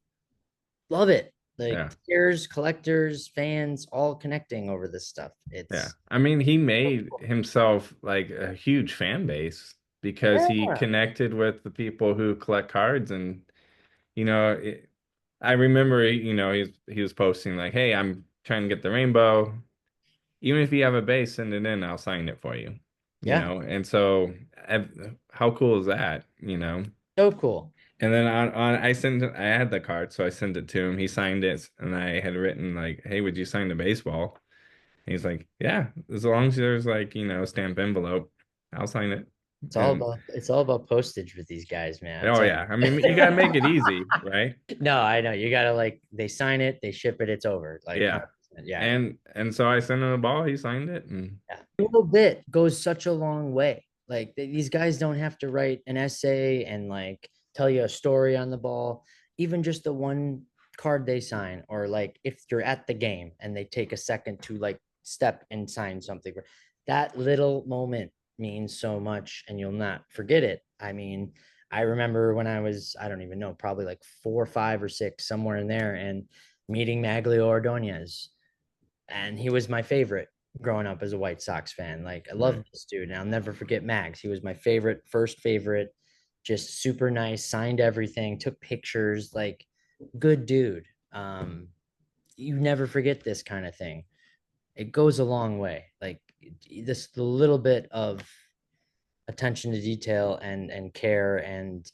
Speaker 2: love it. Like
Speaker 1: Yeah.
Speaker 2: players, collectors, fans, all connecting over this stuff.
Speaker 1: Yeah.
Speaker 2: It's
Speaker 1: I mean, he made himself like a huge fan base because he
Speaker 2: yeah,
Speaker 1: connected with the people who collect cards. And, you know, it, I remember, he was posting like, hey, I'm trying to get the rainbow. Even if you have a base, send it in, I'll sign it for you.
Speaker 2: yeah,
Speaker 1: And so how cool is that,
Speaker 2: so cool.
Speaker 1: And then I had the card, so I sent it to him. He signed it, and I had written like, "Hey, would you sign the baseball?" He's like, yeah, as long as there's like, a stamp envelope, I'll sign it. And
Speaker 2: It's all about postage with these guys, man. It's
Speaker 1: oh
Speaker 2: all
Speaker 1: yeah, I mean, you gotta make it easy, right?
Speaker 2: no, I know. You gotta like they sign it, they ship it, it's over. Like
Speaker 1: Yeah.
Speaker 2: 100%. Yeah.
Speaker 1: And so I sent him the ball, he signed it, and
Speaker 2: Yeah. A little bit goes such a long way. Like these guys don't have to write an essay and like tell you a story on the ball. Even just the one card they sign, or like if you're at the game and they take a second to like step and sign something, that little moment means so much and you'll not forget it. I mean, I remember when I was, I don't even know, probably like 4, 5, or 6, somewhere in there, and meeting Maglio Ordonez, and he was my favorite growing up as a White Sox fan. Like I love
Speaker 1: right.
Speaker 2: this dude, and I'll never forget Mags. He was my favorite, first favorite, just super nice, signed everything, took pictures, like good dude. You never forget this kind of thing. It goes a long way. Like this, the little bit of attention to detail and care and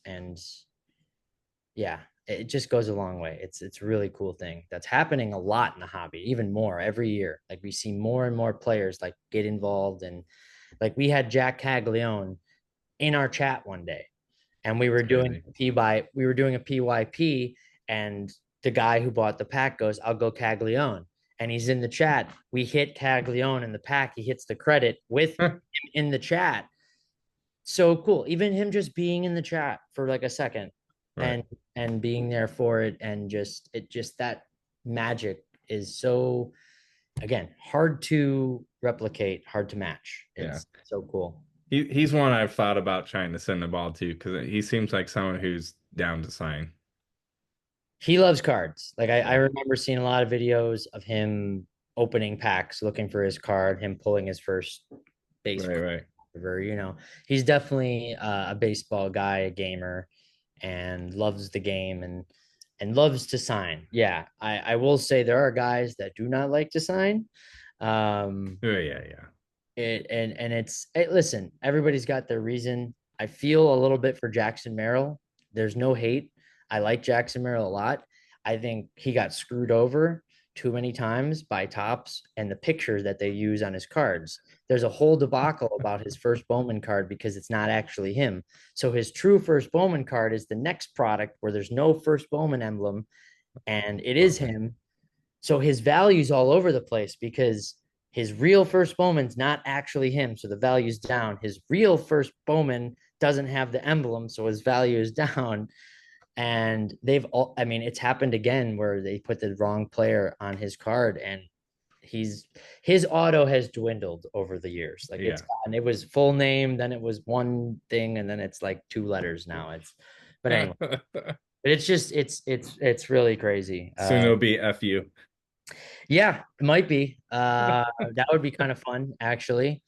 Speaker 2: yeah, it just goes a long way. It's a really cool thing that's happening a lot in the hobby, even more every year. Like we see more and more players like get involved, and like we had Jack Caglione in our chat one day, and
Speaker 1: It's crazy.
Speaker 2: we were doing a PYP, and the guy who bought the pack goes, "I'll go Caglione." And he's in the chat. We hit Caglione in the pack. He hits the credit with him in the chat. So cool. Even him just being in the chat for like a second
Speaker 1: Right.
Speaker 2: and being there for it, and just that magic is so, again, hard to replicate, hard to match.
Speaker 1: Yeah.
Speaker 2: It's so cool.
Speaker 1: He's one I've thought about trying to send the ball to because he seems like someone who's down to sign.
Speaker 2: He loves cards. Like I
Speaker 1: Yeah.
Speaker 2: remember seeing a lot of videos of him opening packs, looking for his card, him pulling his first base
Speaker 1: Right,
Speaker 2: card.
Speaker 1: right.
Speaker 2: You know, he's definitely a baseball guy, a gamer, and loves the game and loves to sign. Yeah, I will say there are guys that do not like to sign. Um,
Speaker 1: Oh, yeah, yeah.
Speaker 2: listen, everybody's got their reason. I feel a little bit for Jackson Merrill. There's no hate. I like Jackson Merrill a lot. I think he got screwed over too many times by Tops and the pictures that they use on his cards. There's a whole debacle about his first Bowman card because it's not actually him. So his true first Bowman card is the next product where there's no first Bowman emblem and it is
Speaker 1: Bummer.
Speaker 2: him. So his value's all over the place because his real first Bowman's not actually him. So the value's down. His real first Bowman doesn't have the emblem. So his value is down. And I mean, it's happened again where they put the wrong player on his card, and his auto has dwindled over the years. Like
Speaker 1: Yeah.
Speaker 2: it was full name, then it was one thing, and then it's like 2 letters now. But anyway, but it's just, it's really crazy.
Speaker 1: Soon it'll be FU.
Speaker 2: Yeah, it might be. That would be kind of fun, actually.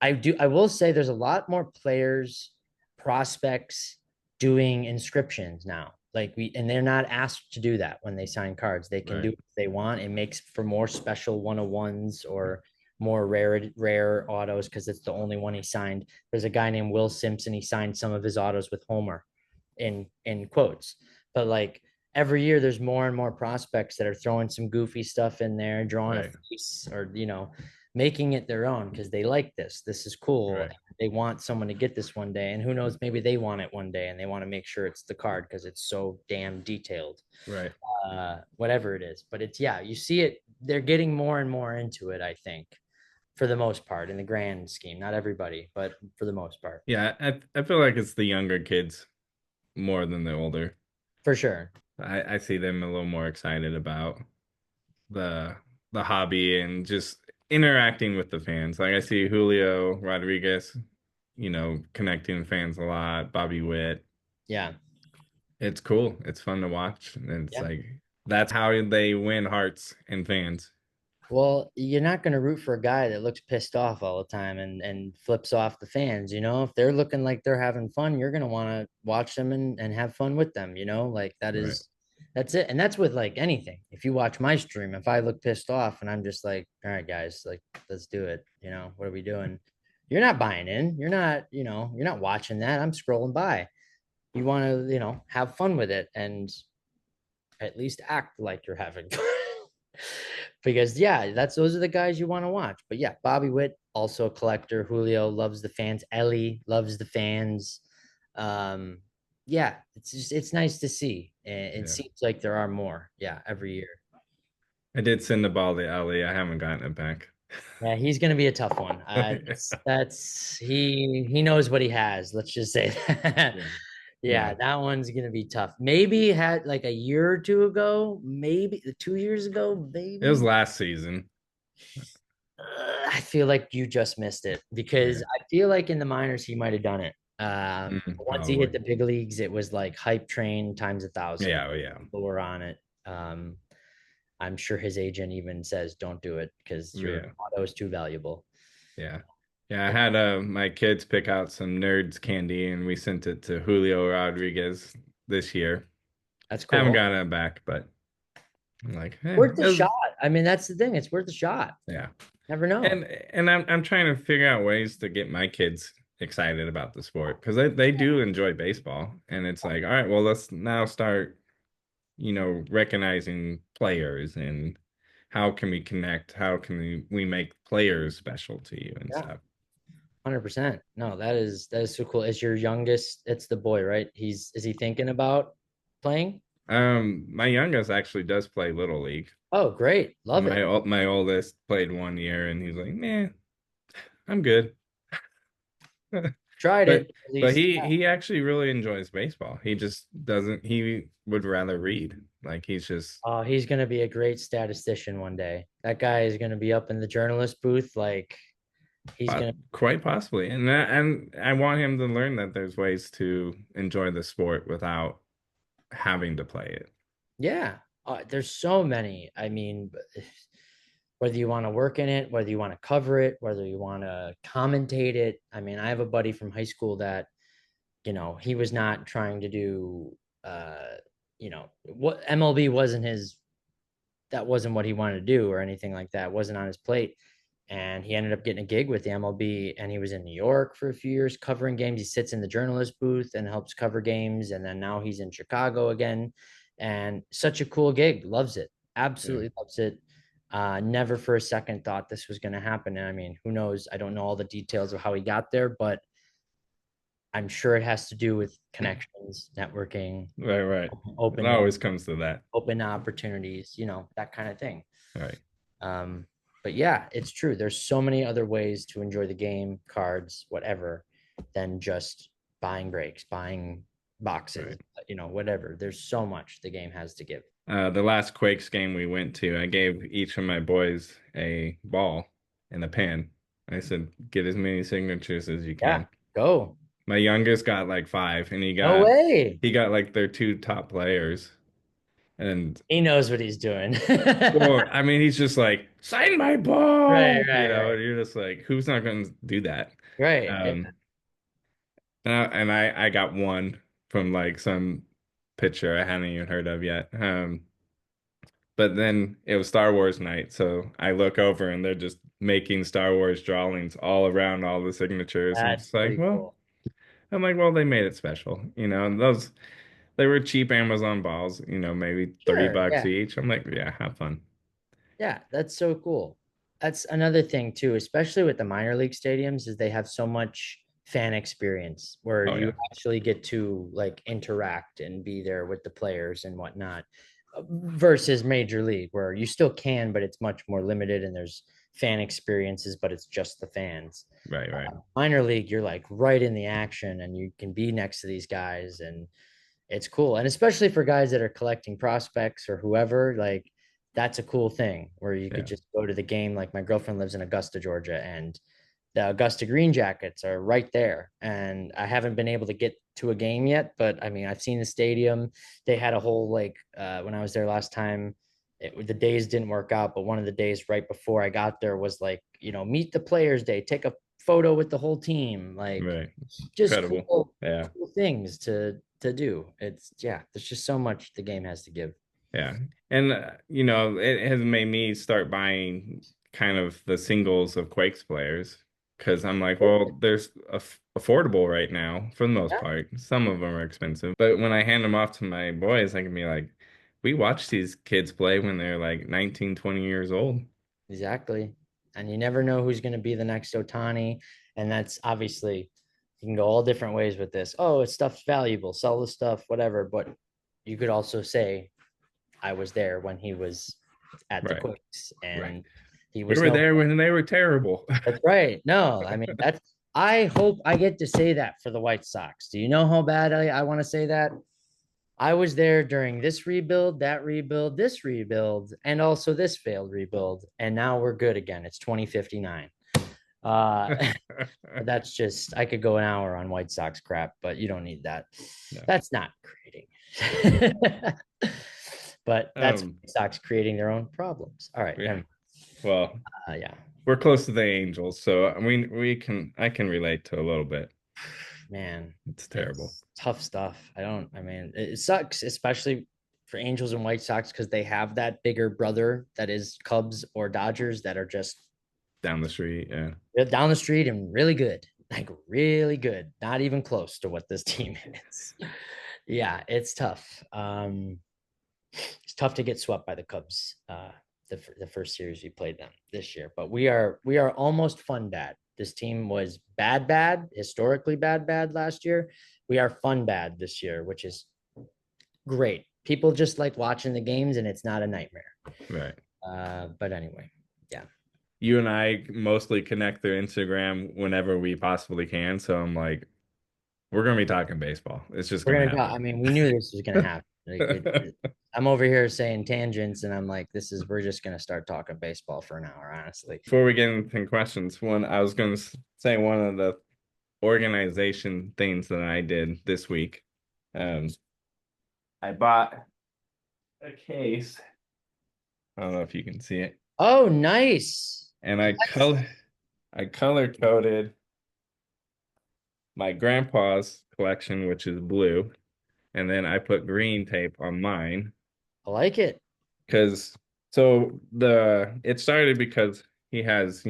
Speaker 2: I will say there's a lot more players, prospects doing inscriptions now. And they're not asked to do that when they sign cards. They can do
Speaker 1: Right.
Speaker 2: it if they want. It makes for more special 101s or more rare autos because it's the only one he signed. There's a guy named Will Simpson. He signed some of his autos with Homer in quotes. But like every year there's more and more prospects that are throwing some goofy stuff in there, drawing a
Speaker 1: Right.
Speaker 2: face, or making it their own because they like this is cool.
Speaker 1: Right.
Speaker 2: They want someone to get this one day, and who knows, maybe they want it one day and they want to make sure it's the card because it's so damn detailed.
Speaker 1: Right.
Speaker 2: Whatever it is, but it's, yeah, you see it, they're getting more and more into it, I think, for the most part, in the grand scheme. Not everybody, but for the most part.
Speaker 1: Yeah, I feel like it's the younger kids more than the older.
Speaker 2: For sure.
Speaker 1: I see them a little more excited about the the hobby and just interacting with the fans. Like I see Julio Rodriguez, connecting with fans a lot, Bobby Witt.
Speaker 2: Yeah.
Speaker 1: It's cool. It's fun to watch. And it's
Speaker 2: Yeah.
Speaker 1: like that's how they win hearts and fans.
Speaker 2: Well, you're not going to root for a guy that looks pissed off all the time and flips off the fans. If they're looking like they're having fun, you're going to want to watch them and have fun with them. Like
Speaker 1: Right.
Speaker 2: that's it. And that's with like anything. If you watch my stream, if I look pissed off and I'm just like, all right, guys, like, let's do it. What are we doing? You're not buying in. You're not watching that. I'm scrolling by. You want to, have fun with it and at least act like you're having fun. because yeah, those are the guys you want to watch. But yeah, Bobby Witt, also a collector. Julio loves the fans. Ellie loves the fans. Um, yeah, it's nice to see. And it
Speaker 1: Yeah.
Speaker 2: seems like there are more. Yeah, every year.
Speaker 1: I did send the ball to Ellie. I haven't gotten it back.
Speaker 2: Yeah, he's gonna be a tough one.
Speaker 1: Yeah.
Speaker 2: That's he knows what he has. Let's just say that.
Speaker 1: Yeah.
Speaker 2: Yeah,
Speaker 1: Yeah.
Speaker 2: that one's gonna be tough. Maybe had like a year or two ago, maybe 2 years ago,
Speaker 1: It was
Speaker 2: maybe.
Speaker 1: last season.
Speaker 2: I feel like you just missed it because
Speaker 1: Yeah.
Speaker 2: I feel like in the minors he might have done it. Once he hit
Speaker 1: Probably.
Speaker 2: the big leagues, it was like hype train times 1,000.
Speaker 1: Yeah. Yeah.
Speaker 2: People were on it. Um, I'm sure his agent even says, "Don't do it because your
Speaker 1: Yeah.
Speaker 2: auto is too valuable."
Speaker 1: Yeah. Yeah. I had my kids pick out some nerds candy and we sent it to Julio Rodriguez this year.
Speaker 2: That's
Speaker 1: Haven't
Speaker 2: cool.
Speaker 1: gotten it back, but I'm like,
Speaker 2: Worth a
Speaker 1: it was,
Speaker 2: shot. I mean, that's the thing. It's worth a shot.
Speaker 1: yeah.
Speaker 2: Never know.
Speaker 1: And I'm trying to figure out ways to get my kids excited about the sport because they do enjoy baseball. And it's like, all right, well, let's now start, recognizing players and how can we connect? How can we make players special to you and
Speaker 2: Yeah,
Speaker 1: stuff?
Speaker 2: 100%. No, that is so cool. Is your youngest? It's the boy, right? Is he thinking about playing?
Speaker 1: My youngest actually does play Little League.
Speaker 2: Oh, great. Love it.
Speaker 1: My oldest played 1 year and he's like, man, I'm good.
Speaker 2: Tried
Speaker 1: But
Speaker 2: it at
Speaker 1: but
Speaker 2: least.
Speaker 1: he actually really enjoys baseball. He just doesn't he would rather read. Like he's just
Speaker 2: Oh, he's gonna be a great statistician one day. That guy is gonna be up in the journalist booth. Like he's gonna.
Speaker 1: quite possibly. And I want him to learn that there's ways to enjoy the sport without having to play it.
Speaker 2: Yeah. There's so many. I mean, whether you want to work in it, whether you want to cover it, whether you want to commentate it. I mean, I have a buddy from high school that he was not trying to do what MLB wasn't his that wasn't what he wanted to do or anything like that. It wasn't on his plate. And he ended up getting a gig with the MLB and he was in New York for a few years covering games. He sits in the journalist booth and helps cover games. And then now he's in Chicago again. And such a cool gig. Loves it.
Speaker 1: Yeah.
Speaker 2: Absolutely loves it. Never for a second thought this was going to happen. And I mean, who knows? I don't know all the details of how he got there, but I'm sure it has to do with connections, networking,
Speaker 1: Right, right. It
Speaker 2: openness,
Speaker 1: always comes to that.
Speaker 2: open opportunities, that kind of thing.
Speaker 1: Right,
Speaker 2: Um, but yeah, it's true. There's so many other ways to enjoy the game, cards, whatever, than just buying breaks, buying boxes,
Speaker 1: right.
Speaker 2: whatever. There's so much the game has to give.
Speaker 1: The last Quakes game we went to, I gave each of my boys a ball and a pen. I said, get as many signatures as you
Speaker 2: Yeah,
Speaker 1: can.
Speaker 2: go.
Speaker 1: My youngest got like five, and
Speaker 2: No way.
Speaker 1: he got like their two top players. And
Speaker 2: He knows what he's doing.
Speaker 1: well, I mean, he's just like, sign my
Speaker 2: Right,
Speaker 1: ball,
Speaker 2: right,
Speaker 1: and
Speaker 2: right,
Speaker 1: you're just like, who's not going to do that?
Speaker 2: right. Yeah.
Speaker 1: Um, and I got one from like some pitcher I hadn't even heard of yet. But then it was Star Wars night, so I look over and they're just making Star Wars drawings all around all the signatures. I'm
Speaker 2: That's
Speaker 1: just like,
Speaker 2: pretty
Speaker 1: well,
Speaker 2: cool.
Speaker 1: they made it special, and those they were cheap Amazon balls, maybe 30
Speaker 2: Sure.
Speaker 1: bucks
Speaker 2: Yeah.
Speaker 1: each. I'm like, yeah, have fun.
Speaker 2: Yeah, that's so cool. That's another thing too, especially with the minor league stadiums, is they have so much fan experience where
Speaker 1: Oh
Speaker 2: you
Speaker 1: yeah,
Speaker 2: actually get to like interact and be there with the players and whatnot, versus major league where you still can, but it's much more limited and there's fan experiences, but it's just the fans.
Speaker 1: right, right,
Speaker 2: Minor league, you're like right in the action and you can be next to these guys and it's cool. And especially for guys that are collecting prospects or whoever, like that's a cool thing where you could
Speaker 1: yeah,
Speaker 2: just go to the game. Like my girlfriend lives in Augusta, Georgia, and the Augusta Green Jackets are right there. And I haven't been able to get to a game yet, but I mean, I've seen the stadium. They had a whole when I was there last time, the days didn't work out, but one of the days right before I got there was like, meet the players day, take a photo with the whole team, like
Speaker 1: right.
Speaker 2: just
Speaker 1: Incredible.
Speaker 2: cool,
Speaker 1: Yeah,
Speaker 2: cool things to do. It's yeah, there's just so much the game has to give.
Speaker 1: yeah. And it has made me start buying kind of the singles of Quakes players because I'm like, well, there's affordable right now for the most
Speaker 2: Yeah,
Speaker 1: part. Some of them are expensive, but when I hand them off to my boys, I can be like, we watch these kids play when they're like 19, 20 years old.
Speaker 2: Exactly. And you never know who's going to be the next Otani. And that's obviously, you can go all different ways with this. Oh, it's stuff's valuable, sell the stuff, whatever. But you could also say, I was there when he was at the
Speaker 1: Right,
Speaker 2: Quicks
Speaker 1: right.
Speaker 2: and he
Speaker 1: We
Speaker 2: was
Speaker 1: were
Speaker 2: no.
Speaker 1: there when they were terrible.
Speaker 2: That's right. No, I mean, I hope I get to say that for the White Sox. Do you know how bad I want to say that? I was there during this rebuild, that rebuild, this rebuild, and also this failed rebuild. And now we're good again. It's 2059. Uh, that's just, I could go an hour on White Sox crap, but you don't need that.
Speaker 1: No.
Speaker 2: That's not creating. But that's
Speaker 1: Um,
Speaker 2: White Sox creating their own problems. All right.
Speaker 1: yeah. Well,
Speaker 2: Yeah.
Speaker 1: we're close to the Angels, so we can I can relate to a little bit.
Speaker 2: Man,
Speaker 1: It's terrible.
Speaker 2: it's tough stuff. I mean, it sucks, especially for Angels and White Sox because they have that bigger brother that is Cubs or Dodgers that are just
Speaker 1: Down the street, yeah.
Speaker 2: down the street and really good, like really good, not even close to what this team is. Yeah, it's tough. It's tough to get swept by the Cubs. The first series we played them this year, but we are almost fun bad. This team was bad, historically bad last year. We are fun bad this year, which is great. People just like watching the games, and it's not a nightmare.
Speaker 1: Right.
Speaker 2: But anyway, yeah,
Speaker 1: You and I mostly connect through Instagram whenever we possibly can, so I'm like, we're gonna be talking baseball. It's just
Speaker 2: we're
Speaker 1: gonna
Speaker 2: gonna go.
Speaker 1: happen.
Speaker 2: I mean, we knew this was gonna happen. I'm over here saying tangents, and I'm like, we're just gonna start talking baseball for an hour, honestly.
Speaker 1: Before we get into questions, one I was gonna say one of the organization things that I did this week. Um, I bought a case. I don't know if you can see it.
Speaker 2: Oh, nice.
Speaker 1: And
Speaker 2: That's
Speaker 1: I color coded my grandpa's collection, which is blue, and then I put green tape on mine
Speaker 2: I like it.
Speaker 1: because so the it started because he has,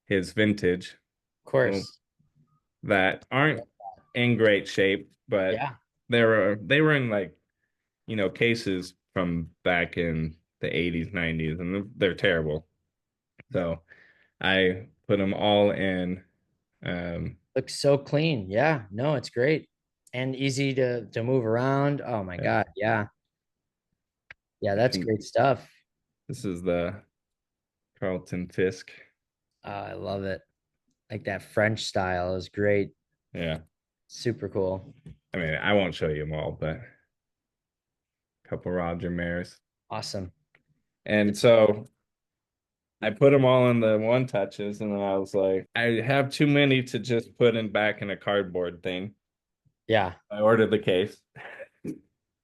Speaker 1: his vintage
Speaker 2: Of
Speaker 1: well,
Speaker 2: course.
Speaker 1: that aren't in great shape, but
Speaker 2: Yeah.
Speaker 1: they were in like, cases from back in the 80s, 90s, and they're terrible. So I put them all in. Um,
Speaker 2: Looks so clean. Yeah. No, it's great. And easy to move around. Oh my
Speaker 1: yeah,
Speaker 2: God. Yeah. Yeah, that's
Speaker 1: and
Speaker 2: great stuff.
Speaker 1: this is the Carlton Fisk.
Speaker 2: I love it. Like that French style is great.
Speaker 1: Yeah,
Speaker 2: Super cool.
Speaker 1: I mean, I won't show you them all, but a couple Roger Mayers.
Speaker 2: Awesome.
Speaker 1: And so I put them all in the one touches, and then I was like, I have too many to just put in back in a cardboard thing.
Speaker 2: Yeah.
Speaker 1: I ordered the case.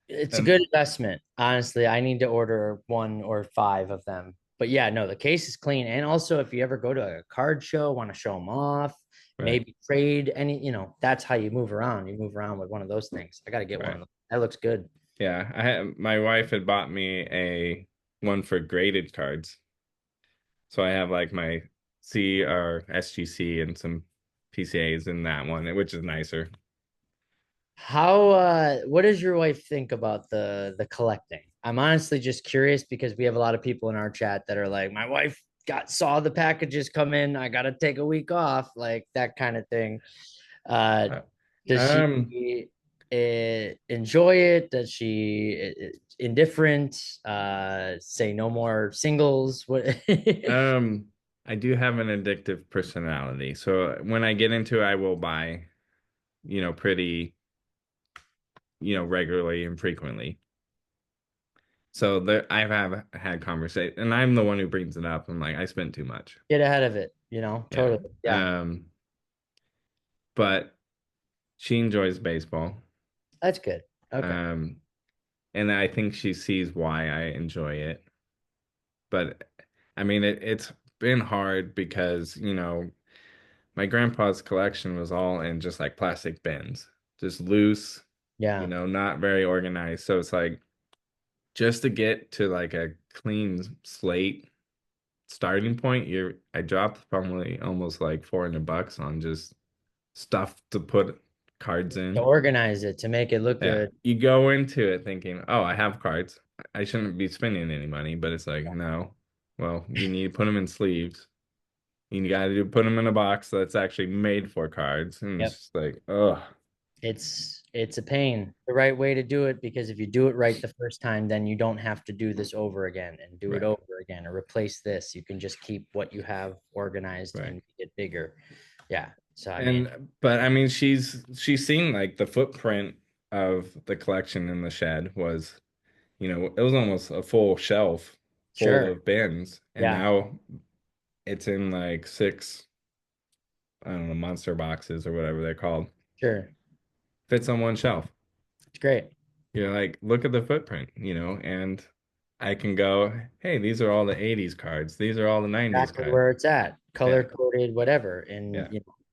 Speaker 2: It's a
Speaker 1: And
Speaker 2: good investment. Honestly, I need to order one or five of them. But yeah, no, the case is clean. And also, if you ever go to a card show, want to show them off,
Speaker 1: right,
Speaker 2: maybe trade any, that's how you move around. You move around with one of those things. I got to get one of
Speaker 1: right.
Speaker 2: those. That looks good.
Speaker 1: Yeah, my wife had bought me a one for graded cards. So I have like my C or SGC and some PCAs in that one, which is nicer.
Speaker 2: What does your wife think about the collecting? I'm honestly just curious because we have a lot of people in our chat that are like, my wife saw the packages come in, I gotta take a week off, like that kind of thing. Uh
Speaker 1: Uh,
Speaker 2: does she
Speaker 1: Um,
Speaker 2: enjoy it? Does she indifferent? Say no more singles? What
Speaker 1: um, I do have an addictive personality. So when I get into it, I will buy, pretty, regularly and frequently. So there, have had conversation, and I'm the one who brings it up. I'm like, I spent too much.
Speaker 2: get ahead of it,
Speaker 1: Yeah.
Speaker 2: totally. Yeah,
Speaker 1: Um, but she enjoys baseball.
Speaker 2: that's good. Okay.
Speaker 1: Um, and I think she sees why I enjoy it. But I mean, it's been hard because, my grandpa's collection was all in just like plastic bins, just loose,
Speaker 2: Yeah.
Speaker 1: not very organized. So it's like just to get to like a clean slate starting point, I dropped probably almost like $400 on just stuff to put cards
Speaker 2: to
Speaker 1: in.
Speaker 2: organize it, to make it look
Speaker 1: Yeah.
Speaker 2: good.
Speaker 1: You go into it thinking, oh, I have cards. I shouldn't be spending any money, but it's like, no. Well, you need to put them in sleeves. You got to put them in a box that's actually made for cards. And it's
Speaker 2: Yep.
Speaker 1: just like, oh,
Speaker 2: It's a pain. The right way to do it, because if you do it right the first time, then you don't have to do this over again and do it
Speaker 1: right,
Speaker 2: over again or replace this. You can just keep what you have organized
Speaker 1: right.
Speaker 2: and get bigger. Yeah. So I mean,
Speaker 1: But I mean, she's seen like the footprint of the collection in the shed was, it was almost a full shelf full
Speaker 2: sure.
Speaker 1: of bins, and
Speaker 2: Yeah,
Speaker 1: now it's in like six, I don't know, monster boxes or whatever they're called.
Speaker 2: sure.
Speaker 1: Fits on one shelf.
Speaker 2: It's great.
Speaker 1: You're like, look at the footprint, and I can go, hey, these are all the 80s cards. These are all the 90s
Speaker 2: Exactly
Speaker 1: cards.
Speaker 2: where it's at, color
Speaker 1: Yeah,
Speaker 2: coded, whatever. And
Speaker 1: yeah.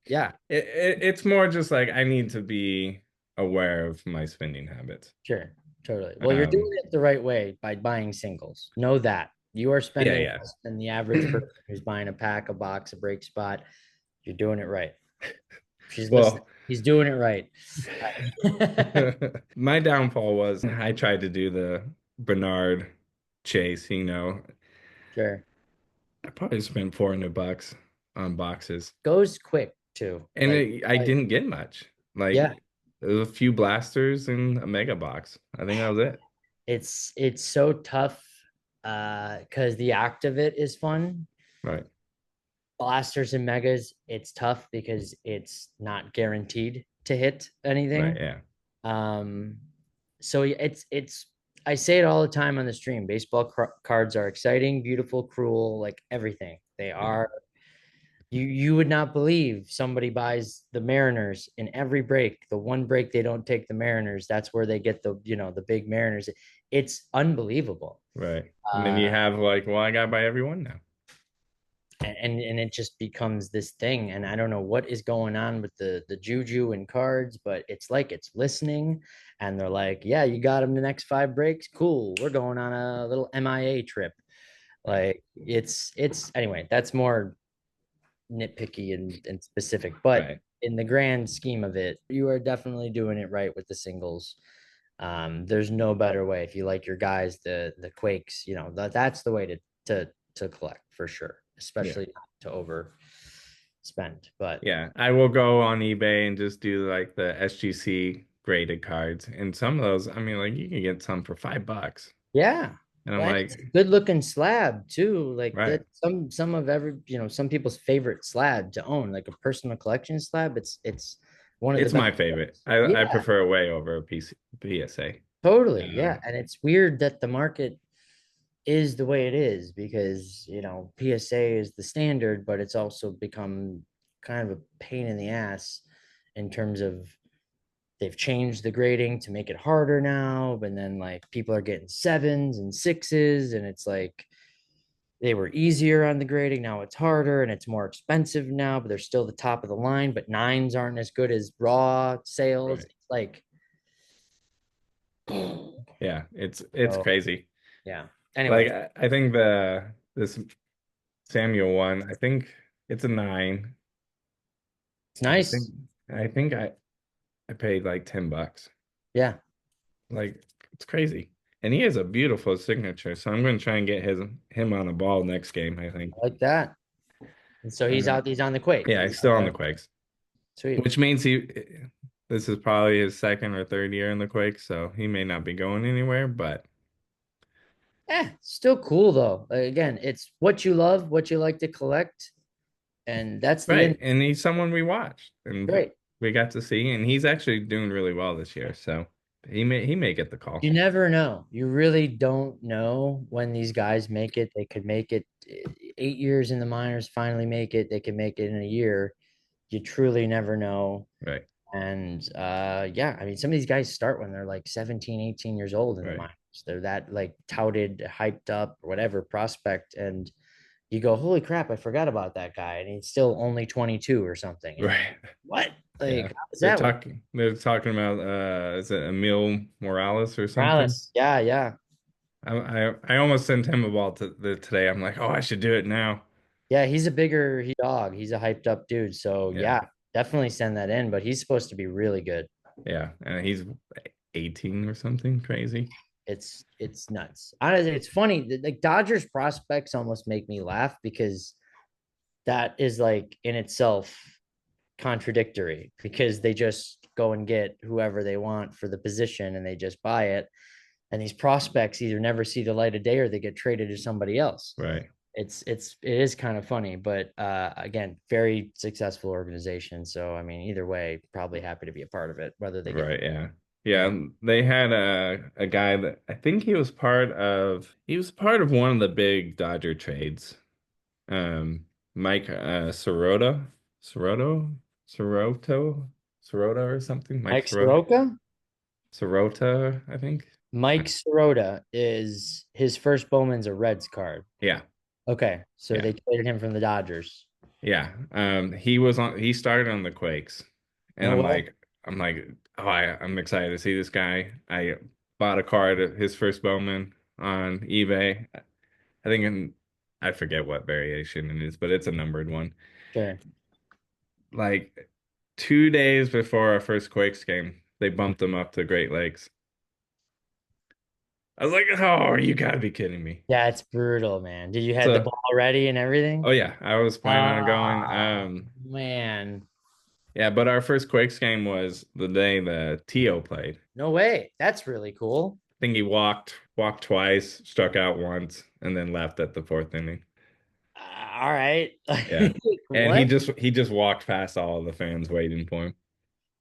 Speaker 2: yeah,
Speaker 1: It's more just like I need to be aware of my spending habits.
Speaker 2: sure, totally. Well, you're doing
Speaker 1: Um,
Speaker 2: it the right way by buying singles. Know that you are
Speaker 1: yeah,
Speaker 2: spending less than the average
Speaker 1: yeah.
Speaker 2: person who's buying a pack, a box, a break spot. You're doing it right. She's listening.
Speaker 1: Well,
Speaker 2: He's doing it right.
Speaker 1: my downfall was I tried to do the Bernard chase,
Speaker 2: Sure.
Speaker 1: I probably spent $400 on boxes.
Speaker 2: Goes quick too.
Speaker 1: And I
Speaker 2: Like,
Speaker 1: didn't get much.
Speaker 2: yeah,
Speaker 1: Like there was a few blasters and a mega box. I think that was it.
Speaker 2: it's so tough because the act of it is fun.
Speaker 1: Right.
Speaker 2: Blasters and megas, it's tough because it's not guaranteed to hit
Speaker 1: Right.
Speaker 2: anything.
Speaker 1: Yeah.
Speaker 2: Um, so it's I say it all the time on the stream. Baseball cards are exciting, beautiful, cruel, like everything. They
Speaker 1: Yeah.
Speaker 2: are. You would not believe somebody buys the Mariners in every break. The one break they don't take the Mariners, that's where they get the big Mariners. It's unbelievable.
Speaker 1: Right. And then you
Speaker 2: Uh,
Speaker 1: have like, well, I gotta buy everyone now.
Speaker 2: and it just becomes this thing, and I don't know what is going on with the juju and cards, but it's like it's listening, and they're like, yeah, you got them the next 5 breaks, cool, we're going on a little MIA trip.
Speaker 1: Right.
Speaker 2: Like it's anyway, that's more nitpicky and specific, but
Speaker 1: Right.
Speaker 2: in the grand scheme of it, you are definitely doing it right with the singles. There's no better way if you like your guys, the Quakes, that's the way to collect for sure,
Speaker 1: Yeah.
Speaker 2: especially not to overspend. But
Speaker 1: Yeah. I will go on eBay and just do like the SGC graded cards. And some of those, I mean, like you can get some for $5.
Speaker 2: yeah,
Speaker 1: And I'm
Speaker 2: well, and it's a
Speaker 1: like,
Speaker 2: good looking slab too. Like
Speaker 1: right.
Speaker 2: that, some of every some people's favorite slab to own, like a personal collection slab. It's one of the
Speaker 1: It's
Speaker 2: best
Speaker 1: my favorite.
Speaker 2: things.
Speaker 1: I
Speaker 2: Yeah,
Speaker 1: prefer it way over a PSA.
Speaker 2: totally. Yeah,
Speaker 1: Um,
Speaker 2: and it's weird that the market is the way it is because PSA is the standard, but it's also become kind of a pain in the ass in terms of they've changed the grading to make it harder now, but then like people are getting sevens and sixes, and it's like they were easier on the grading, now it's harder and it's more expensive now, but they're still the top of the line, but nines aren't as good as raw sales.
Speaker 1: right.
Speaker 2: It's like
Speaker 1: Yeah, it's
Speaker 2: so
Speaker 1: crazy.
Speaker 2: yeah.
Speaker 1: Like
Speaker 2: Anyway,
Speaker 1: I think this Samuel one, I think it's a 9.
Speaker 2: it's
Speaker 1: I think
Speaker 2: nice.
Speaker 1: I think I paid like $10.
Speaker 2: Yeah,
Speaker 1: Like it's crazy. And he has a beautiful signature, so I'm going to try and get him on a ball next game, I think.
Speaker 2: I like that. And so he's
Speaker 1: Uh,
Speaker 2: out, he's on the Quake.
Speaker 1: yeah,
Speaker 2: He's
Speaker 1: he's
Speaker 2: on
Speaker 1: still on the
Speaker 2: the
Speaker 1: Quakes,
Speaker 2: sweet.
Speaker 1: which means this is probably his second or third year in the Quakes, so he may not be going anywhere, but
Speaker 2: Still cool though. Again, it's what you love, what you like to collect, and that's the
Speaker 1: right.
Speaker 2: end.
Speaker 1: And he's someone we watched and
Speaker 2: Great.
Speaker 1: we got to see, and he's actually doing really well this year, so he may get the call.
Speaker 2: You never know. You really don't know when these guys make it. They could make it 8 years in the minors, finally make it. They could make it in a year. You truly never know.
Speaker 1: Right,
Speaker 2: And yeah, I mean, some of these guys start when they're like 17, 18 years old in the
Speaker 1: right,
Speaker 2: minors. They're that like touted, hyped up, or whatever prospect. And you go, holy crap, I forgot about that guy. And he's still only 22 or something. And you're like,
Speaker 1: right.
Speaker 2: what? Like,
Speaker 1: Yeah.
Speaker 2: how is
Speaker 1: They're
Speaker 2: that work?
Speaker 1: talking they're talking about is it Emil Morales or something?
Speaker 2: Morales. Yeah, yeah.
Speaker 1: I almost sent him a ball today. I'm like, oh, I should do it now.
Speaker 2: Yeah, he's a bigger dog. He's a hyped up dude. So
Speaker 1: Yeah.
Speaker 2: yeah. definitely send that in, but he's supposed to be really good.
Speaker 1: Yeah, and he's 18 or something crazy.
Speaker 2: It's nuts. Honestly, it's funny. Like Dodgers prospects almost make me laugh because that is like in itself contradictory because they just go and get whoever they want for the position and they just buy it. And these prospects either never see the light of day or they get traded to somebody else.
Speaker 1: Right.
Speaker 2: It is kind of funny, but again, very successful organization. So I mean, either way, probably happy to be a part of it, whether they get
Speaker 1: Right, yeah.
Speaker 2: yeah.
Speaker 1: Yeah, they had a guy that I think he was part of one of the big Dodger trades. Mike Soroto, Soroto, Soroto or something. Mike
Speaker 2: Mike
Speaker 1: Soroto,
Speaker 2: Soroka.
Speaker 1: Sirota, I think.
Speaker 2: Mike Sirota is his first Bowman's a Reds card.
Speaker 1: Yeah,
Speaker 2: Okay, so
Speaker 1: yeah,
Speaker 2: they traded him from the Dodgers.
Speaker 1: yeah. He started on the Quakes, and
Speaker 2: No way.
Speaker 1: I'm like, oh, I'm excited to see this guy. I bought a card of his first Bowman on eBay. I think I forget what variation it is, but it's a numbered one.
Speaker 2: Sure.
Speaker 1: Like 2 days before our first Quakes game, they bumped him up to Great Lakes. I was like, oh, you gotta be kidding me.
Speaker 2: Yeah, it's brutal, man. Did you had the
Speaker 1: So,
Speaker 2: ball ready and
Speaker 1: oh
Speaker 2: everything?
Speaker 1: yeah, I was planning on going.
Speaker 2: Oh man.
Speaker 1: Yeah, but our first Quakes game was the day the Tio played.
Speaker 2: No way. That's really cool.
Speaker 1: I think he walked twice, struck out once, and then left at the fourth inning.
Speaker 2: All right.
Speaker 1: Yeah. And
Speaker 2: What?
Speaker 1: he just walked past all of the fans waiting for him.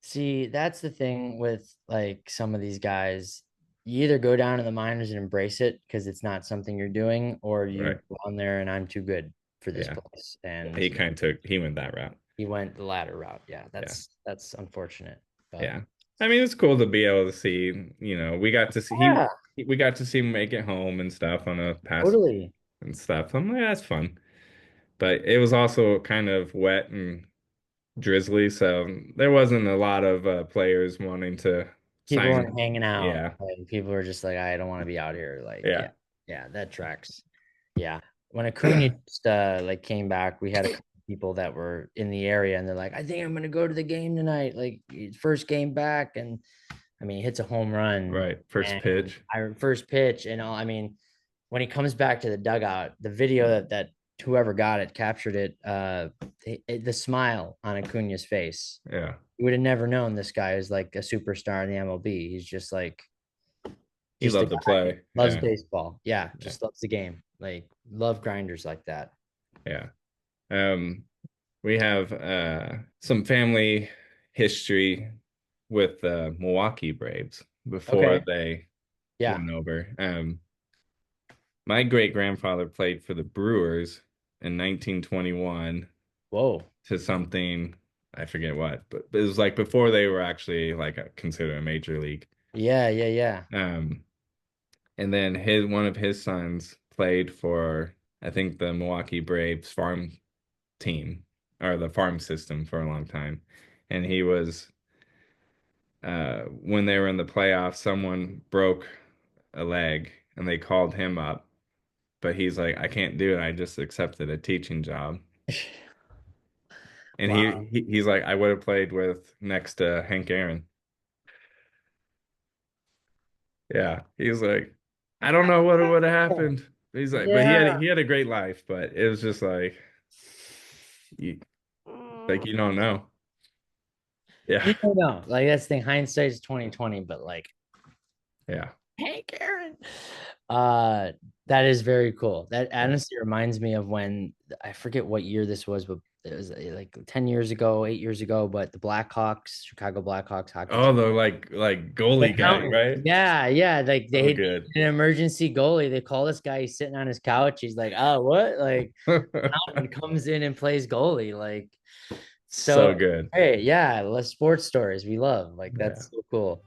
Speaker 2: See, that's the thing with like some of these guys. You either go down to the minors and embrace it because it's not something you're doing, or you
Speaker 1: Right.
Speaker 2: go on there and I'm too good for this
Speaker 1: Yeah.
Speaker 2: place. And
Speaker 1: He went that route.
Speaker 2: he went the latter route. Yeah,
Speaker 1: Yeah.
Speaker 2: that's unfortunate. But
Speaker 1: Yeah. I mean, it's cool to be able to see, we got to see
Speaker 2: yeah,
Speaker 1: we got to see him make it home and stuff on a pass
Speaker 2: totally.
Speaker 1: and stuff. I'm like, that's fun. But it was also kind of wet and drizzly, so there wasn't a lot of players wanting to
Speaker 2: People weren't
Speaker 1: sign.
Speaker 2: hanging out.
Speaker 1: Yeah.
Speaker 2: Like people were just like, I don't want to be out here. Like, yeah,
Speaker 1: Yeah.
Speaker 2: yeah, that tracks. Yeah. When Acuna just like came back, we had a couple people that were in the area and they're like, I think I'm gonna go to the game tonight. Like first game back. And I mean, he hits a home run
Speaker 1: Right. First
Speaker 2: and
Speaker 1: pitch.
Speaker 2: I first pitch and all. I mean, when he comes back to the dugout, the video that whoever got it captured it. The smile on Acuna's face.
Speaker 1: Yeah.
Speaker 2: You would have never known this guy is like a superstar in the MLB. He's just like
Speaker 1: He
Speaker 2: just a
Speaker 1: loved to
Speaker 2: guy
Speaker 1: play.
Speaker 2: loves
Speaker 1: Yeah.
Speaker 2: baseball. Yeah,
Speaker 1: Yeah.
Speaker 2: just loves the game. Like love grinders like that.
Speaker 1: Yeah. Um, we have some family history with the Milwaukee Braves before
Speaker 2: Okay.
Speaker 1: they
Speaker 2: Yeah.
Speaker 1: went over. My great grandfather played for the Brewers in 1921
Speaker 2: Whoa.
Speaker 1: to something, I forget what, but it was like before they were actually like considered a major league.
Speaker 2: Yeah, yeah, yeah.
Speaker 1: Um, and then one of his sons played for, I think, the Milwaukee Braves farm team or the farm system for a long time. And he was when they were in the playoffs, someone broke a leg and they called him up, but he's like, I can't do it. I just accepted a teaching job. And
Speaker 2: Wow.
Speaker 1: he's like, I would have played with next to Hank Aaron. Yeah. He's like, I don't know what would have happened. He's like, but
Speaker 2: Yeah.
Speaker 1: he had a great life, but it was just like you you don't know. Yeah.
Speaker 2: You don't know. Like that's the thing. Hindsight is 2020, but like
Speaker 1: Yeah.
Speaker 2: hey Karen. Uh that is very cool. That honestly reminds me of when I forget what year this was, but it was like 10 years ago, 8 years ago, but the Blackhawks, Chicago Blackhawks hockey
Speaker 1: Oh,
Speaker 2: team.
Speaker 1: the like
Speaker 2: The
Speaker 1: goalie guy,
Speaker 2: accountant.
Speaker 1: right?
Speaker 2: Yeah, yeah. Like
Speaker 1: So
Speaker 2: they need
Speaker 1: good.
Speaker 2: an emergency goalie. They call this guy, he's sitting on his couch. He's like, oh, what? Like accountant comes in and plays goalie. Like so
Speaker 1: So good.
Speaker 2: hey, yeah, let's sports stories we love. Like
Speaker 1: Yeah.
Speaker 2: that's so cool.